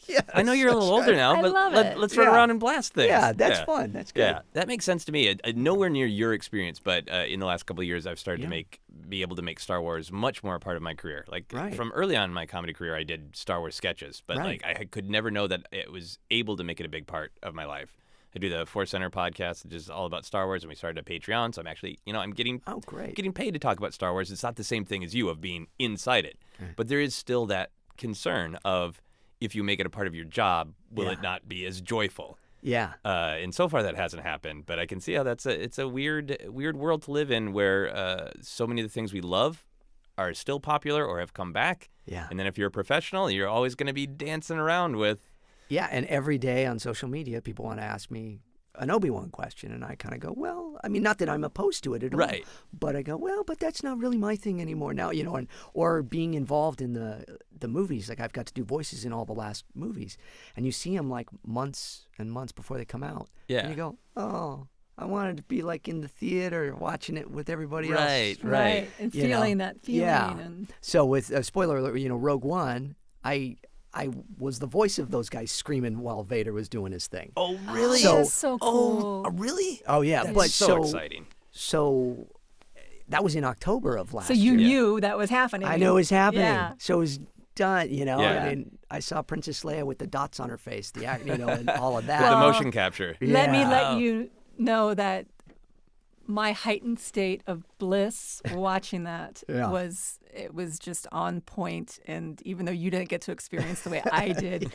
Yes, I know you're a little older now, but let's run around and blast things. Yeah, that's fun. That's good. Yeah, that makes sense to me. Nowhere near your experience, but in the last couple of years, I've started to be able to make Star Wars much more a part of my career. Like from early on in my comedy career, I did Star Wars sketches, but like I could never know that it was able to make it a big part of my life. I do the Force Center podcast, which is all about Star Wars, and we started a Patreon. So I'm actually, I'm getting paid to talk about Star Wars. It's not the same thing as you of being inside it, but there is still that concern of if you make it a part of your job, will it not be as joyful? Yeah. And so far that hasn't happened, but I can see how it's a weird world to live in where so many of the things we love are still popular or have come back. Yeah. And then if you're a professional, you're always going to be dancing around with. Yeah, and every day on social media, people want to ask me an Obi-Wan question, and I kind of go, well, I mean, not that I'm opposed to it at all, but I go, well, but that's not really my thing anymore now, or being involved in the movies. Like I've got to do voices in all the last movies, and you see them like months and months before they come out. Yeah. And you go, oh, I wanted to be like in the theater watching it with everybody else. Right. And feeling that feeling. Yeah. And... So with spoiler alert, Rogue One, I was the voice of those guys screaming while Vader was doing his thing. Oh, really? That's so cool. Oh, really? Oh, yeah. That's but so exciting. So that was in October of last year. So you knew that was happening. I knew it was happening. Yeah. So it was done, Yeah. I mean, I saw Princess Leia with the dots on her face, and all of that. With the motion capture. Let me let you know that my heightened state of bliss watching that was just on point. And even though you didn't get to experience the way I did,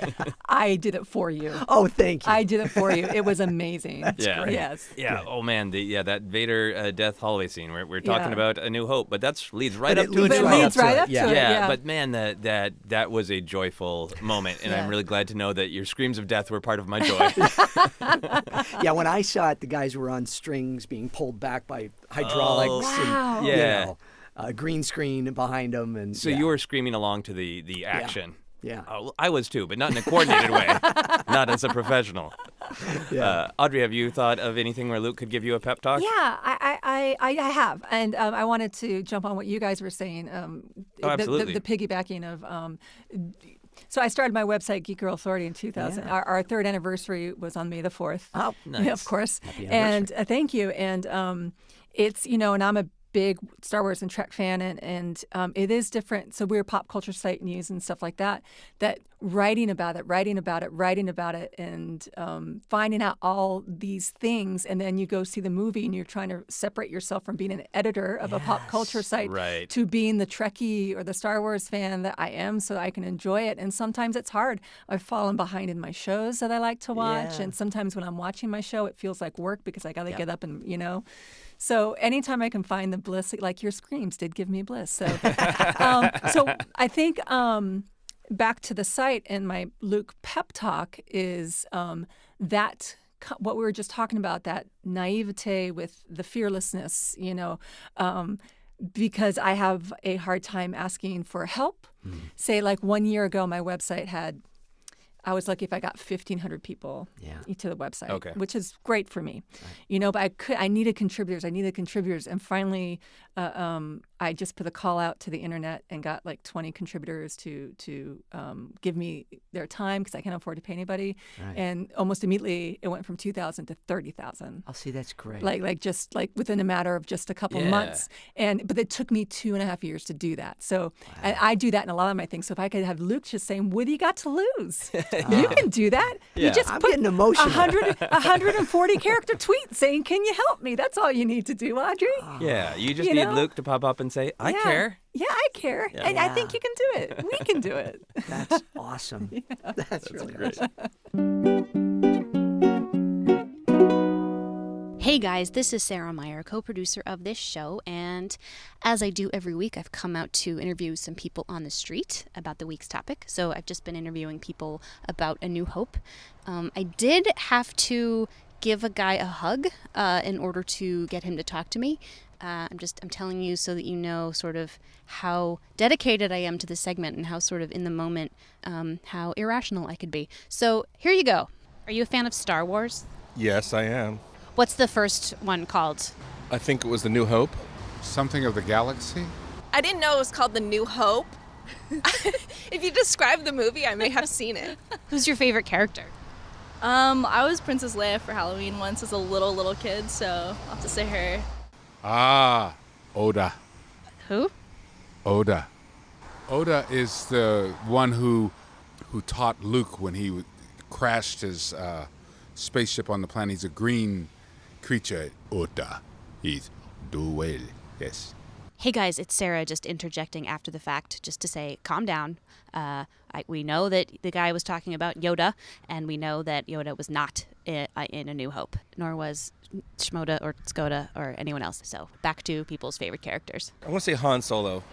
I did it for you. Oh, thank you. I did it for you. It was amazing. That's great. Yes. Yeah. Good. Oh man. That Vader death hallway scene. We're talking about A New Hope, but that leads right up to it. It leads right up to it. Yeah. But man, that was a joyful moment, and I'm really glad to know that your screams of death were part of my joy. Yeah. When I saw it, the guys were on strings being pulled back by hydraulics. Wow. And, green screen behind them, and so you were screaming along to the action. Yeah. I was too, but not in a coordinated way. Not as a professional. Yeah. Audrey, have you thought of anything where Luke could give you a pep talk? Yeah, I have, and I wanted to jump on what you guys were saying. Absolutely. The piggybacking of. So I started my website, Geek Girl Authority, in 2000. Yeah. Our third anniversary was on May the 4th. Oh, nice. Yeah, of course. Happy And anniversary. thank you. And it's, and I'm a big Star Wars and Trek fan, and it is different. So we're pop culture site news and stuff like that, writing about it, and finding out all these things. And then you go see the movie and you're trying to separate yourself from being an editor of a pop culture site to being the Trekkie or the Star Wars fan that I am, so I can enjoy it. And sometimes it's hard. I've fallen behind in my shows that I like to watch. And sometimes when I'm watching my show, it feels like work because I got to get up and, So anytime I can find the bliss, like your screams did give me bliss. So, so I think back to the site and my Luke pep talk is that what we were just talking about, that naivete with the fearlessness, because I have a hard time asking for help. Say like 1 year ago, my website I was lucky if I got 1,500 people to the website, which is great for me, but I needed contributors. And finally, I just put a call out to the internet and got like 20 contributors to give me their time because I can't afford to pay anybody. Right. And almost immediately, it went from 2,000 to 30,000. I'll see. That's great. Just within a matter of just a couple months. But it took me 2.5 years to do that. So and I do that in a lot of my things. So if I could have Luke just saying, "What do you got to lose?" You can do that. You just I'm put getting emotional. 140 character tweet saying, "Can you help me?" That's all you need to do, Audrey. Yeah, you just need Luke to pop up and say, "I care." Yeah, I care. Yeah. And I think you can do it. We can do it. That's awesome. That's really great. Hey guys, this is Sarah Meyer, co-producer of this show, and as I do every week, I've come out to interview some people on the street about the week's topic. So I've just been interviewing people about A New Hope. I did have to give a guy a hug in order to get him to talk to me. I'm telling you so that you know sort of how dedicated I am to this segment and how sort of in the moment, how irrational I could be. So here you go. Are you a fan of Star Wars? Yes, I am. What's the first one called? I think it was The New Hope. Something of the galaxy? I didn't know it was called The New Hope. If you describe the movie, I may have seen it. Who's your favorite character? I was Princess Leia for Halloween once as a little kid, so I'll have to say her. Ah, Oda. Who? Oda. Oda is the one who taught Luke when he crashed his spaceship on the planet. He's a green creature. Oda. He's do well. Yes. Hey guys, it's Sarah just interjecting after the fact just to say, calm down. We know that the guy was talking about Yoda, and we know that Yoda was not in A New Hope, nor was Shmoda or Skoda or anyone else. So back to people's favorite characters. I want to say Han Solo. Okay.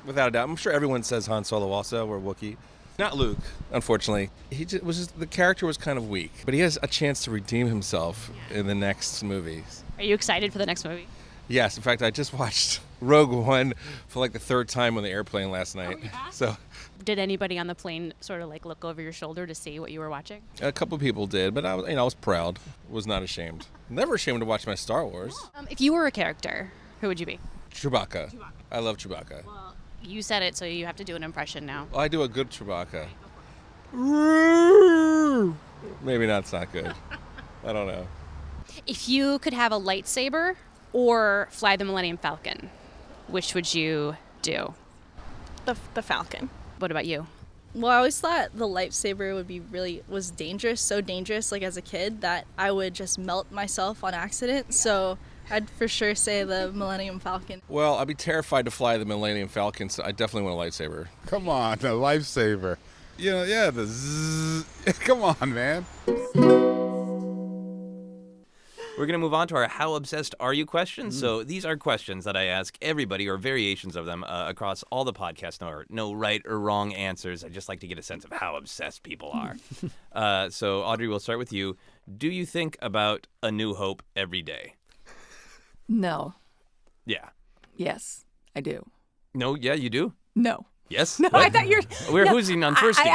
Without a doubt. I'm sure everyone says Han Solo also, or Wookiee. Not Luke, unfortunately. The character was kind of weak, but he has a chance to redeem himself in the next movies. Are you excited for the next movie? Yes, in fact, I just watched Rogue One for like the third time on the airplane last night. Oh, yeah? So, did anybody on the plane sort of like look over your shoulder to see what you were watching? a couple people did, but I was proud. Was not ashamed. Never ashamed to watch my Star Wars. If you were a character, who would you be? Chewbacca. I love Chewbacca. Well, you said it, so you have to do an impression now. Well, I do a good Chewbacca. Maybe not. It's not good. I don't know. If you could have a lightsaber or fly the Millennium Falcon, which would you do? The Falcon. What about you? Well, I always thought the lightsaber was dangerous, so dangerous, like as a kid, that I would just melt myself on accident. So I'd for sure say the Millennium Falcon. Well, I'd be terrified to fly the Millennium Falcon, so I definitely want a lightsaber. Come on, a lifesaver. Yeah, the zzz. Come on, man. We're going to move on to our How Obsessed Are You questions. So these are questions that I ask everybody, or variations of them, across all the podcasts. No right or wrong answers. I just like to get a sense of how obsessed people are. So, Audrey, we'll start with you. Do you think about A New Hope every day? No. Yeah. Yes, I do. No, yeah, you do? No. Yes? No, What? I thought you're... We're no, whoozing on first team.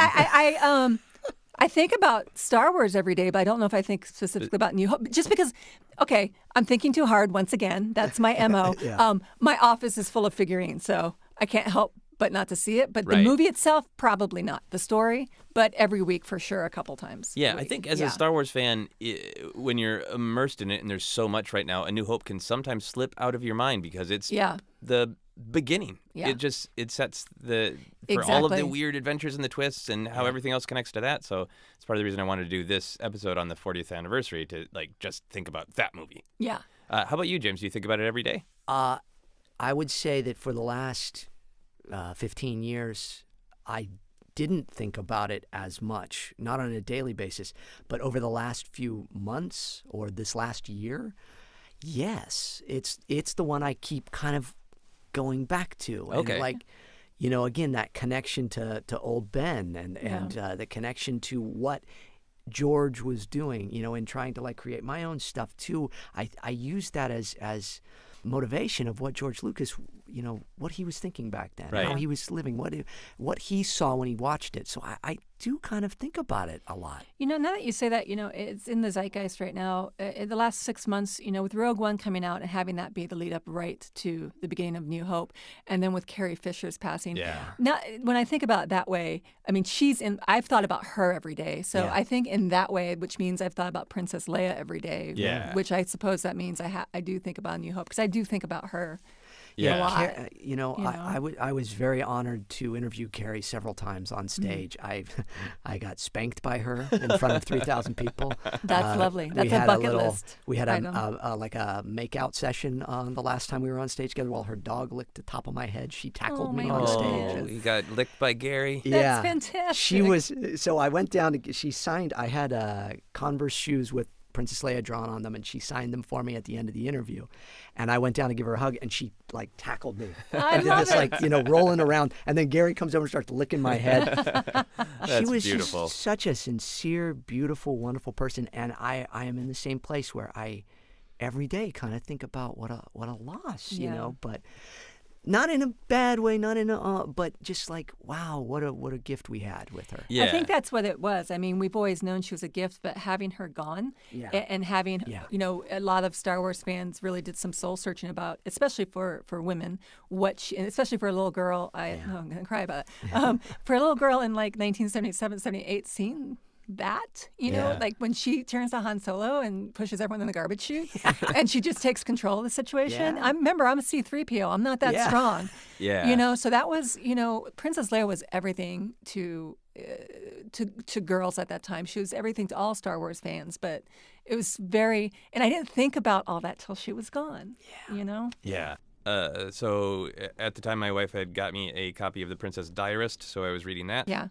I think about Star Wars every day, but I don't know if I think specifically about New Hope. Just because, okay, I'm thinking too hard once again. That's my MO. Yeah. My office is full of figurines, so I can't help but not to see it. But Right. the movie itself, probably not. The story, but every week for sure, a couple times. Yeah, a I week. think as a Star Wars fan, when you're immersed in it, and there's so much right now, A New Hope can sometimes slip out of your mind because it's the beginning. Yeah. It sets for all of the Exactly. weird adventures and the twists and how everything else connects to that. So it's part of the reason I wanted to do this episode on the 40th anniversary, to just think about that movie. Yeah. How about you, James? Do you think about it every day? I would say that for the last 15 years, I didn't think about it as much, not on a daily basis, but over the last few months or this last year, yes, it's the one I keep kind of going back to. And Okay. Again, that connection to old Ben and the connection to what George was doing, in trying to create my own stuff too. I use that as motivation of what George Lucas, what he was thinking back then, Right. how he was living, what he saw when he watched it. So I do kind of think about it a lot. Now that you say that, it's in the zeitgeist right now. In the last 6 months, with Rogue One coming out and having that be the lead up right to the beginning of New Hope, and then with Carrie Fisher's passing. Yeah. Now, when I think about it that way, I mean, I've thought about her every day. So Yeah. I think in that way, which means I've thought about Princess Leia every day. Yeah. Which I suppose that means I do think about New Hope, because I do think about her. Yeah. A lot. I was very honored to interview Carrie several times on stage. I got spanked by her in front of 3,000 people. That's lovely. We That's a had bucket list. We had item. a make-out session the last time we were on stage together. While her dog licked the top of my head, she tackled me my on goodness. stage. You got licked by Gary? That's fantastic. She was. So I went down to. She signed. I had Converse shoes with Princess Leia drawn on them, and she signed them for me at the end of the interview. And I went down to give her a hug, and she tackled me. I did love this rolling around, and then Gary comes over and starts licking my head. She was beautiful. just such a sincere, beautiful, wonderful person, and I am in the same place where I every day kind of think about what a loss, you know, but not in a bad way, not in a but just like, wow, what a gift we had with her. Yeah. I think that's what it was. I mean, we've always known she was a gift, but having her gone and having, you know, a lot of Star Wars fans really did some soul searching about, especially for women, and especially for a little girl. I'm going to cry about it. For a little girl in like 1977, 78, seeing that, you know, like when she turns to Han Solo and pushes everyone in the garbage chute and she just takes control of the situation. I remember I'm a C-3PO. I'm not that strong. You know, so that was, you know, Princess Leia was everything to girls at that time. She was everything to all Star Wars fans, but it was very, and I didn't think about all that till she was gone, you know? Yeah. So at the time, my wife had got me a copy of The Princess Diarist, so I was reading that. Yeah.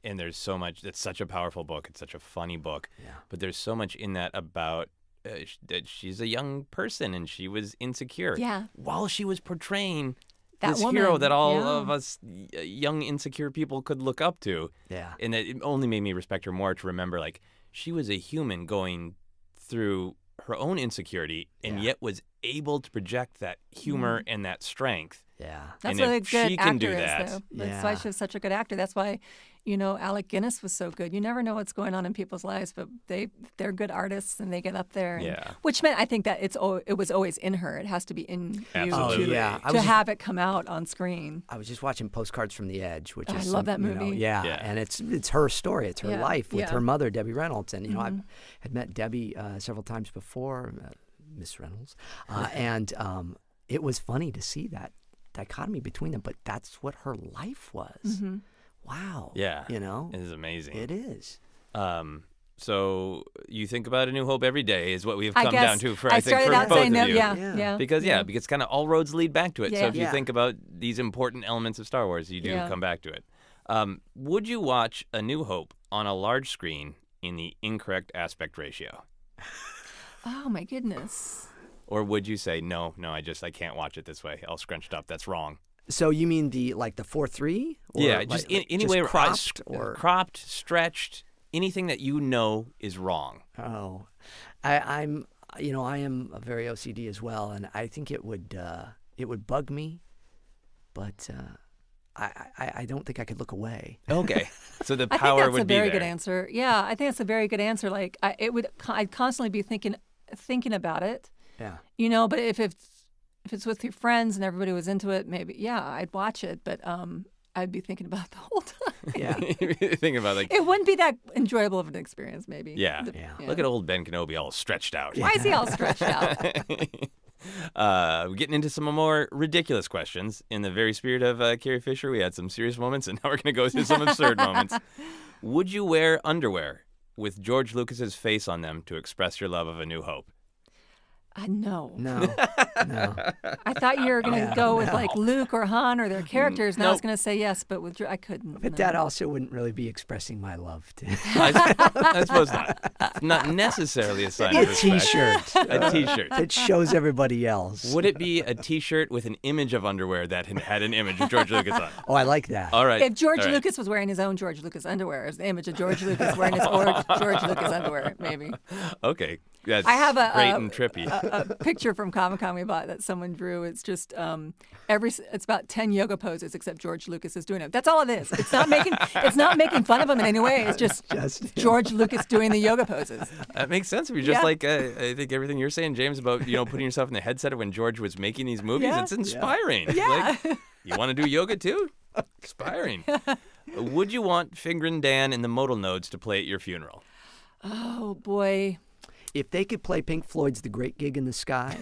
And there's so much. It's such a powerful book. It's such a funny book. Yeah. But there's so much in that about that she's a young person and she was insecure. Yeah. While she was portraying That this woman, hero that all of us young insecure people could look up to. Yeah. And it only made me respect her more to remember, like, she was a human going through her own insecurity and yet was able to project that humor and that strength. Yeah. That's and what a if good she can do actor that, is, though. That's why she was such a good actor. That's why, you know, Alec Guinness was so good. You never know what's going on in people's lives, but they're good artists and they get up there. And, which meant I think that it was always in her. It has to be in you to have it come out on screen. I was just watching Postcards from the Edge, which is I love that movie. And it's her story. It's her life with her mother, Debbie Reynolds. And, you know, I had met Debbie several times before, Miss Reynolds, and it was funny to see that dichotomy between them, but that's what her life was. Wow. Yeah. You know? It is amazing. It is. So you think about A New Hope every day is what we've come down to for, I think, started for out both saying of you. Because kind of all roads lead back to it. So if you think about these important elements of Star Wars, you do come back to it. Would you watch A New Hope on a large screen in the incorrect aspect ratio? Oh, my goodness. Or would you say, no, I can't watch it this way, all scrunched up, that's wrong? So you mean the 4:3? Yeah, just any way cropped or cropped, stretched, anything that you know is wrong. Oh, I am a very OCD as well, and I think it would bug me, but I don't think I could look away. Okay, so the I power think that's would a be very there. good answer. Yeah, I think that's a very good answer. Like I'd constantly be thinking about it. Yeah. You know, but if it's with your friends and everybody was into it, maybe I'd watch it, but I'd be thinking about it the whole time. Yeah. Thinking about it wouldn't be that enjoyable of an experience, maybe. Yeah. Look at old Ben Kenobi all stretched out. Why is he all stretched out? We're getting into some more ridiculous questions. In the very spirit of Carrie Fisher, we had some serious moments, and now we're going to go through some absurd moments. Would you wear underwear with George Lucas's face on them to express your love of A New Hope? No. I thought you were going to go with like Luke or Han or their characters, and I was going to say yes, but I couldn't. But that also wouldn't really be expressing my love to I suppose not. Not necessarily a sign of respect. A T-shirt. That shows everybody else. Would it be a T-shirt with an image of underwear that had an image of George Lucas on? Oh, I like that. All right. If George Lucas was wearing his own George Lucas underwear, as the image of George Lucas wearing his own George Lucas underwear, maybe. Okay. That's I have great and trippy. A picture from Comic-Con we bought that someone drew. It's just it's about 10 yoga poses except George Lucas is doing it. That's all it is. It's not making fun of him in any way. It's just George Lucas doing the yoga poses. That makes sense. If you're just like I think everything you're saying, James, about putting yourself in the headset of when George was making these movies. It's inspiring. Yeah. Like, you want to do yoga too? Inspiring. Would you want Fingrin Dan and the Modal Nodes to play at your funeral? Oh boy. If they could play Pink Floyd's The Great Gig in the Sky,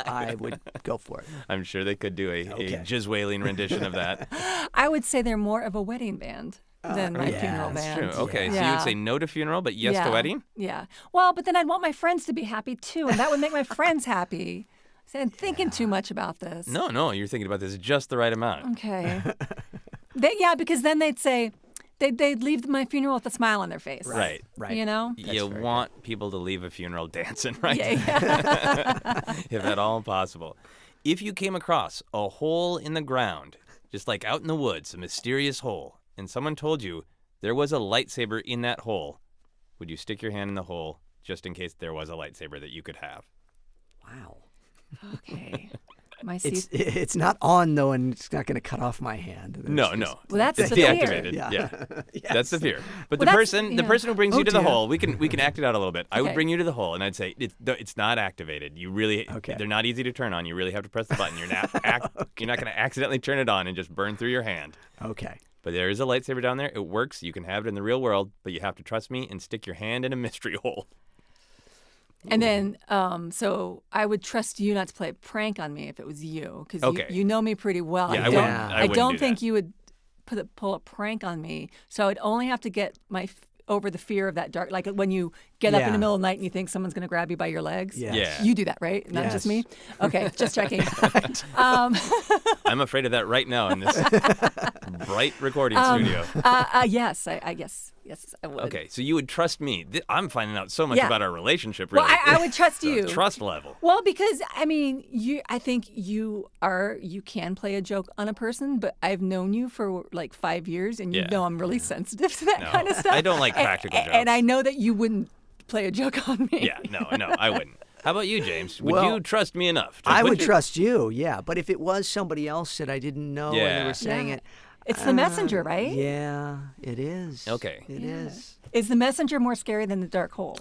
I would go for it. I'm sure they could do a jizz wailing rendition of that. I would say they're more of a wedding band than my funeral band. True. Okay, so you would say no to funeral, but yes to wedding? Yeah. Well, but then I'd want my friends to be happy too, and that would make my friends happy. See, I'm thinking too much about this. No, you're thinking about this just the right amount. Okay. Because then they'd say, They'd leave my funeral with a smile on their face. Right. You know? You want people to leave a funeral dancing, right? Yeah. If at all possible. If you came across a hole in the ground, just like out in the woods, a mysterious hole, and someone told you there was a lightsaber in that hole, would you stick your hand in the hole just in case there was a lightsaber that you could have? Wow. Okay. It's not on though, and it's not going to cut off my hand. No. Well, that's it's the fear. deactivated. Yeah. Yes. That's the fear. But Well, the person who brings you to the dear. hole, we can act it out a little bit. I would Okay. bring you to the hole, and I'd say it's not activated. You really, they're not easy to turn on. You really have to press the button. You're not going to accidentally turn it on and just burn through your hand. Okay. But there is a lightsaber down there. It works. You can have it in the real world, but you have to trust me and stick your hand in a mystery hole. And then, so I would trust you not to play a prank on me if it was you, because you know me pretty well. Yeah, I wouldn't don't do think that. you would pull a prank on me. So I'd only have to get over the fear of that dark, like when you get up in the middle of the night and you think someone's going to grab you by your legs. Yes. Yeah. You do that, right? Not just me? Okay, just checking. I'm afraid of that right now in this bright recording studio. Yes, I guess. Yes, I would. Okay, so you would trust me. I'm finding out so much Yeah. about our relationship, Well, really. I would trust The you. trust level. Well, because I mean, I think you can play a joke on a person, but I've known you for like 5 years, and you Yeah. know I'm really sensitive to that No, kind of stuff. I don't like practical jokes. And I know that you wouldn't play a joke on me. Yeah, no, I wouldn't. How about you, James? Would Well, you trust me enough? I would trust you, yeah. But if it was somebody else that I didn't know and they Yeah. were saying Yeah. it. It's the messenger, right? Yeah, it is. Okay. It is. Is the messenger more scary than the dark hole?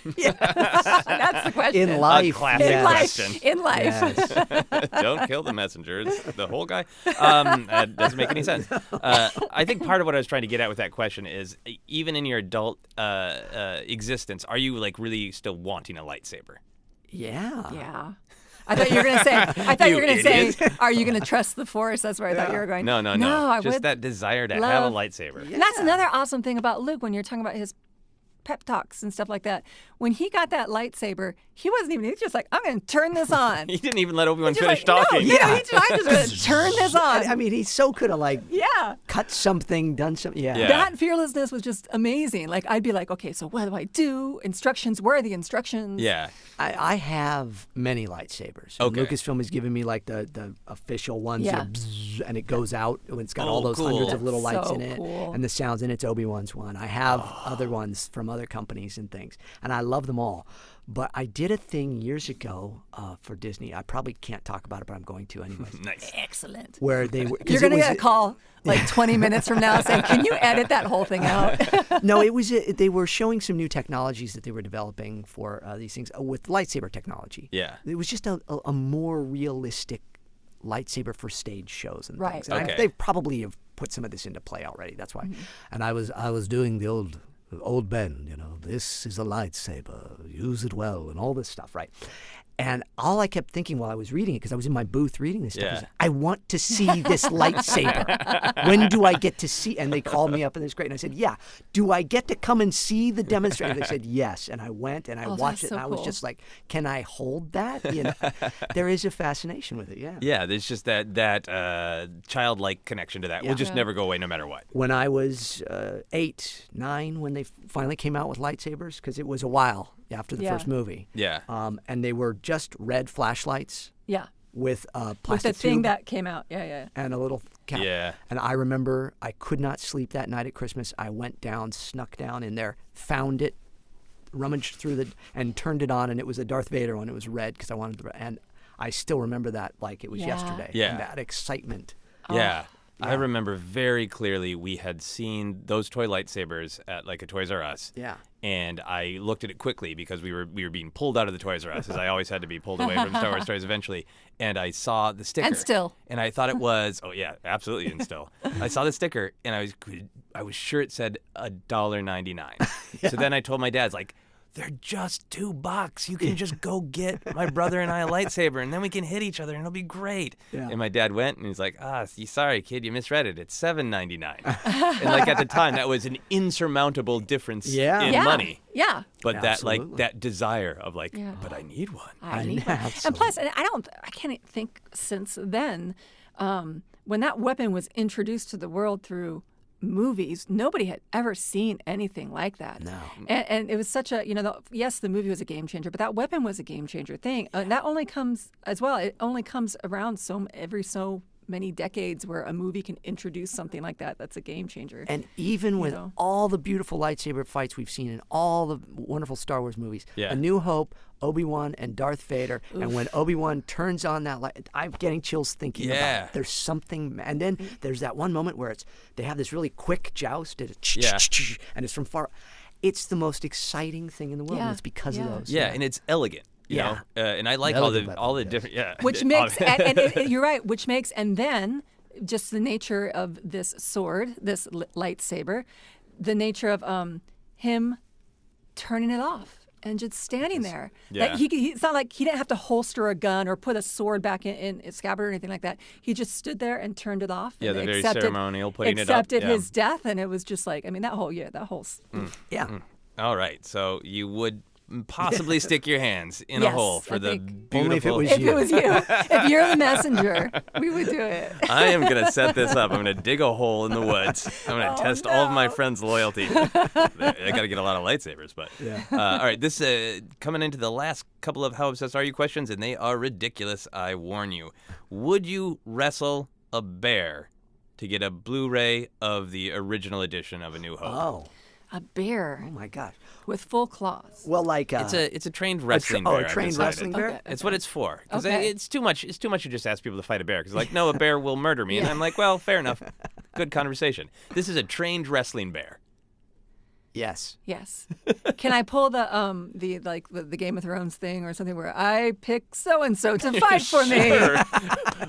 That's the question. In life. classic In yes. life. question. In life. Yes. Don't kill the messenger. It's the whole guy. That doesn't make any sense. I think part of what I was trying to get at with that question is, even in your adult existence, are you like really still wanting a lightsaber? Yeah. Yeah. I thought you were gonna say. Are you gonna trust the Force? That's where I thought you were going. No. I Just would that desire to have a love- lightsaber. And that's another awesome thing about Luke when you're talking about his pep talks and stuff like that. When he got that lightsaber, he was just like, I'm going to turn this on. He didn't even let Obi-Wan Just finish like, talking. No, I'm just going to turn this on. I mean, he so could have like Yeah. cut something, done something. Yeah. Yeah. That fearlessness was just amazing. Like, I'd be like, okay, so what do I do? Instructions, where are the instructions? Yeah. I have many lightsabers. Okay. Lucasfilm has given me like the official ones that Yeah. are bzzz, and it goes out and it's got Oh, all those cool. hundreds of little That's lights so in it cool. and the sounds in it. It's Obi-Wan's one. I have other ones from other companies and things, and I love them all. But I did a thing years ago for Disney. I probably can't talk about it, but I'm going to anyway. Nice. Excellent. Where they were, You're going to get a call like 20 minutes from now saying, can you edit that whole thing out? No, it was they were showing some new technologies that they were developing for these things with lightsaber technology. Yeah. It was just a more realistic lightsaber for stage shows and Right. things. And Okay. they probably have put some of this into play already. That's why. And I was doing the old Ben, this is a lightsaber, use it well, and all this stuff, right? And all I kept thinking while I was reading it, because I was in my booth reading this stuff, Yeah. is I want to see this lightsaber. When do I get to see? And they called me up, and it's great. And I said, yeah. Do I get to come and see the demonstration? They said, yes. And I went, and I Oh, watched that's it, so and I was cool. just like, can I hold that? There is a fascination with it, yeah. Yeah, there's just that childlike connection to that. Will just Yeah. never go away no matter what. When I was 8, 9, when they finally came out with lightsabers, because it was a while after the Yeah. first movie. Yeah. And they were just red flashlights Yeah. with a With plastic the thing tube that came out. Yeah. and a little cap. Yeah. And I remember I could not sleep that night at Christmas. I went down, snuck down in there, found it, rummaged through and turned it on, and it was a Darth Vader one. It was red because I wanted to, and I still remember that like it was Yeah. yesterday. Yeah. And that excitement. Yeah. I remember very clearly we had seen those toy lightsabers at like a Toys R Us. Yeah. And I looked at it quickly because we were being pulled out of the Toys R Us, as I always had to be pulled away from Star Wars toys eventually. And I saw the sticker. And still. And I thought it was, oh yeah, absolutely, and still. I saw the sticker and I was sure it said $1.99. So then I told my dad, like, they're just $2. You can just go get my brother and I a lightsaber, and then we can hit each other, and it'll be great. Yeah. And my dad went, and he's like, sorry, kid, you misread it. It's $7.99. And like at the time, that was an insurmountable difference Yeah. in Yeah. money. Yeah. But Absolutely. that desire of like, Yeah. but I need one. I I need know, one. And plus, and I can't think since then, when that weapon was introduced to the world through movies, nobody had ever seen anything like that. No. And it was such a, yes, the movie was a game changer, but that weapon was a game changer thing. And that only comes as well. It only comes around every so many decades where a movie can introduce something like that. That's a game changer. And even with all the beautiful lightsaber fights we've seen in all the wonderful Star Wars movies, A New Hope, Obi-Wan and Darth Vader, and when Obi-Wan turns on that light, I'm getting chills thinking about it. There's something, and then there's that one moment where they have this really quick joust, and it's from far. It's the most exciting thing in the world, and it's because of those. Yeah, and it's elegant. You know? And I like all the different, Which makes, and you're right, which makes, and then just the nature of this sword, this lightsaber, the nature of him turning it off and just standing there. Yeah. Like it's not like he didn't have to holster a gun or put a sword back in its scabbard or anything like that. He just stood there and turned it off. Yeah, and the very ceremonial putting it up. Accepted his death, and it was just like, I mean, that whole. All right, so you would possibly stick your hands in a hole for the beautiful. Only if it was If it was you, if you're the messenger, we would do it. I am going to set this up. I'm going to dig a hole in the woods. I'm going to test all of my friends' loyalty. I got to get a lot of lightsabers, but all right. This coming into the last couple of How Obsessed Are You questions, and they are ridiculous. I warn you. Would you wrestle a bear to get a Blu-ray of the original edition of A New Hope? Oh. A bear. Oh my gosh. With full claws. Well, like it's a trained wrestling bear. a trained wrestling bear. Okay. It's what it's for. Because it's too much. It's too much to just ask people to fight a bear. Because like, no, a bear will murder me, and I'm like, well, fair enough. Good conversation. This is a trained wrestling bear. Yes. Yes. Can I pull the Game of Thrones thing or something where I pick so and so to fight for me?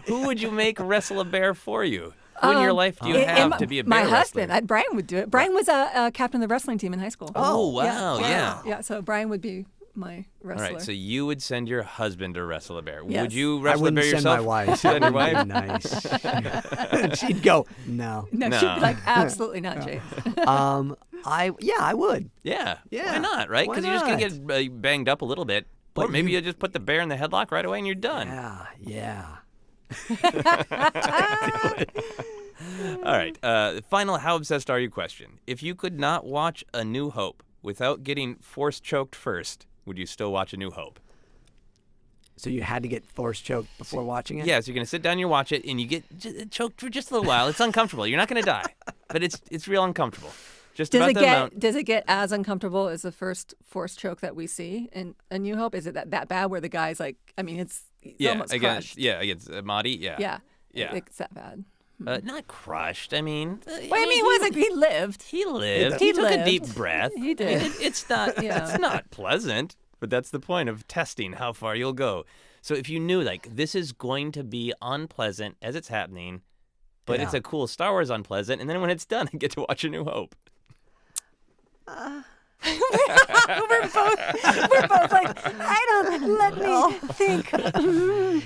Who would you make wrestle a bear for you? Who in your life do you have to be a bear My wrestler? husband. Brian would do it. Brian was a captain of the wrestling team in high school. Oh, wow, yeah. Yeah, so Brian would be my wrestler. All right, so you would send your husband to wrestle a bear. Yes. Would you I wrestle a wouldn't bear send yourself? my wife. Send your wife? Nice. She'd go, no. No, she'd be like, absolutely not, James. I would. Yeah. Yeah. Why not, right? Why Because you're just going to not? get banged up a little bit. Or But maybe you just put the bear in the headlock right away and you're done. Yeah. All right. Final How Obsessed Are You question. If you could not watch A New Hope without getting force choked first, would you still watch A New Hope? So you had to get force choked before watching it? Yeah, so you're going to sit down, you watch it, and you get choked for just a little while. It's uncomfortable. You're not going to die, but it's real uncomfortable. Just about the amount. Does it get as uncomfortable as the first force choke that we see in A New Hope? Is it that bad where the guy's like, I mean, it's almost crushed. Against Mahdi, yeah. It's that bad. Not crushed. I mean, He wasn't. He lived. He lived. He took lived. a deep breath. He did. It's not. It's not pleasant, but that's the point of testing how far you'll go. So if you knew like this is going to be unpleasant as it's happening, but it's a cool Star Wars unpleasant, and then when it's done, I get to watch A New Hope. we're both like, let me think.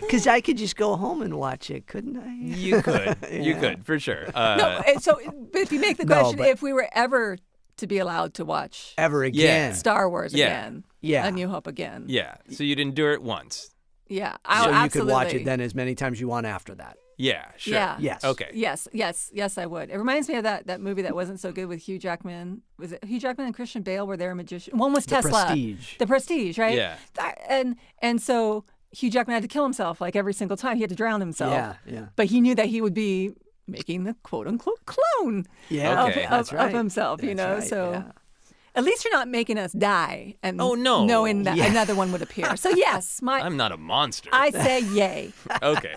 Because I could just go home and watch it, couldn't I? You could. You could, for sure. No, so but if you make the question, if we were ever to be allowed to watch ever again Star Wars again, A New Hope again. Yeah, so you'd endure it once. Yeah, so absolutely. you could watch it then as many times you want after that. Yeah, sure. Yeah. Yes. Okay. Yes, I would. It reminds me of that movie that wasn't so good with Hugh Jackman. Was it Hugh Jackman and Christian Bale where they're a magician? One was Tesla. Prestige. The Prestige, right? Yeah. And so Hugh Jackman had to kill himself like every single time. He had to drown himself. Yeah. But he knew that he would be making the quote unquote clone of himself, Right, so yeah. at least you're not making us die and knowing that another one would appear. So yes, I'm not a monster. I say yay. Okay.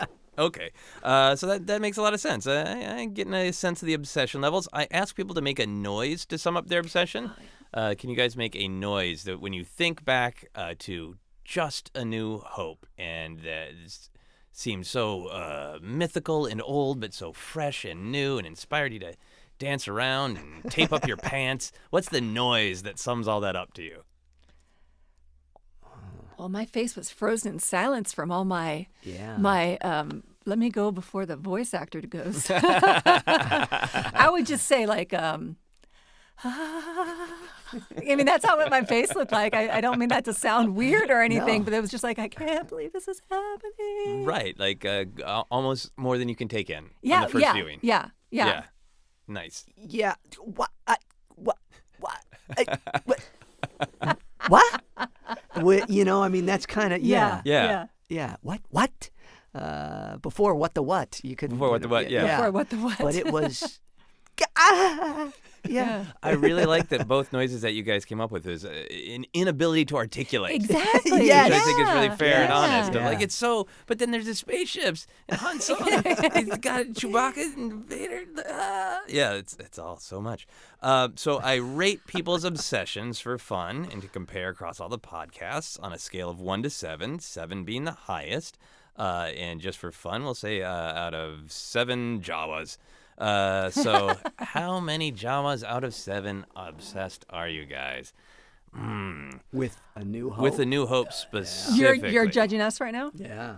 So that makes a lot of sense. I'm getting a sense of the obsession levels. I ask people to make a noise to sum up their obsession. Can you guys make a noise that when you think back to just A New Hope and that seems so mythical and old, but so fresh and new and inspired you to dance around and tape up your pants? What's the noise that sums all that up to you? Well, my face was frozen in silence from all my let me go before the voice actor goes. I would just say like, I mean, that's how my face looked like. I don't mean that to sound weird or anything, but it was just like, I can't believe this is happening. Right, like almost more than you can take in on the first viewing. Yeah. Nice. Yeah. What? You know, I mean, that's kind of, yeah. Yeah. What? before What the What. You could Before What the What, yeah. Before What the What. But it was. Yeah. I really like that both noises that you guys came up with is an inability to articulate. Exactly. Yes. Which I think is really fair and honest. Yeah. Like, it's so, but then there's the spaceships and Han Solo. He's got Chewbacca and Vader. Yeah, it's all so much. So I rate people's obsessions for fun and to compare across all the podcasts on a scale of 1 to 7, 7 being the highest. And just for fun, we'll say out of 7 Jawas. So how many Jawas out of 7 obsessed are you guys? With A New Hope. With A New Hope specifically. You're judging us right now? Yeah.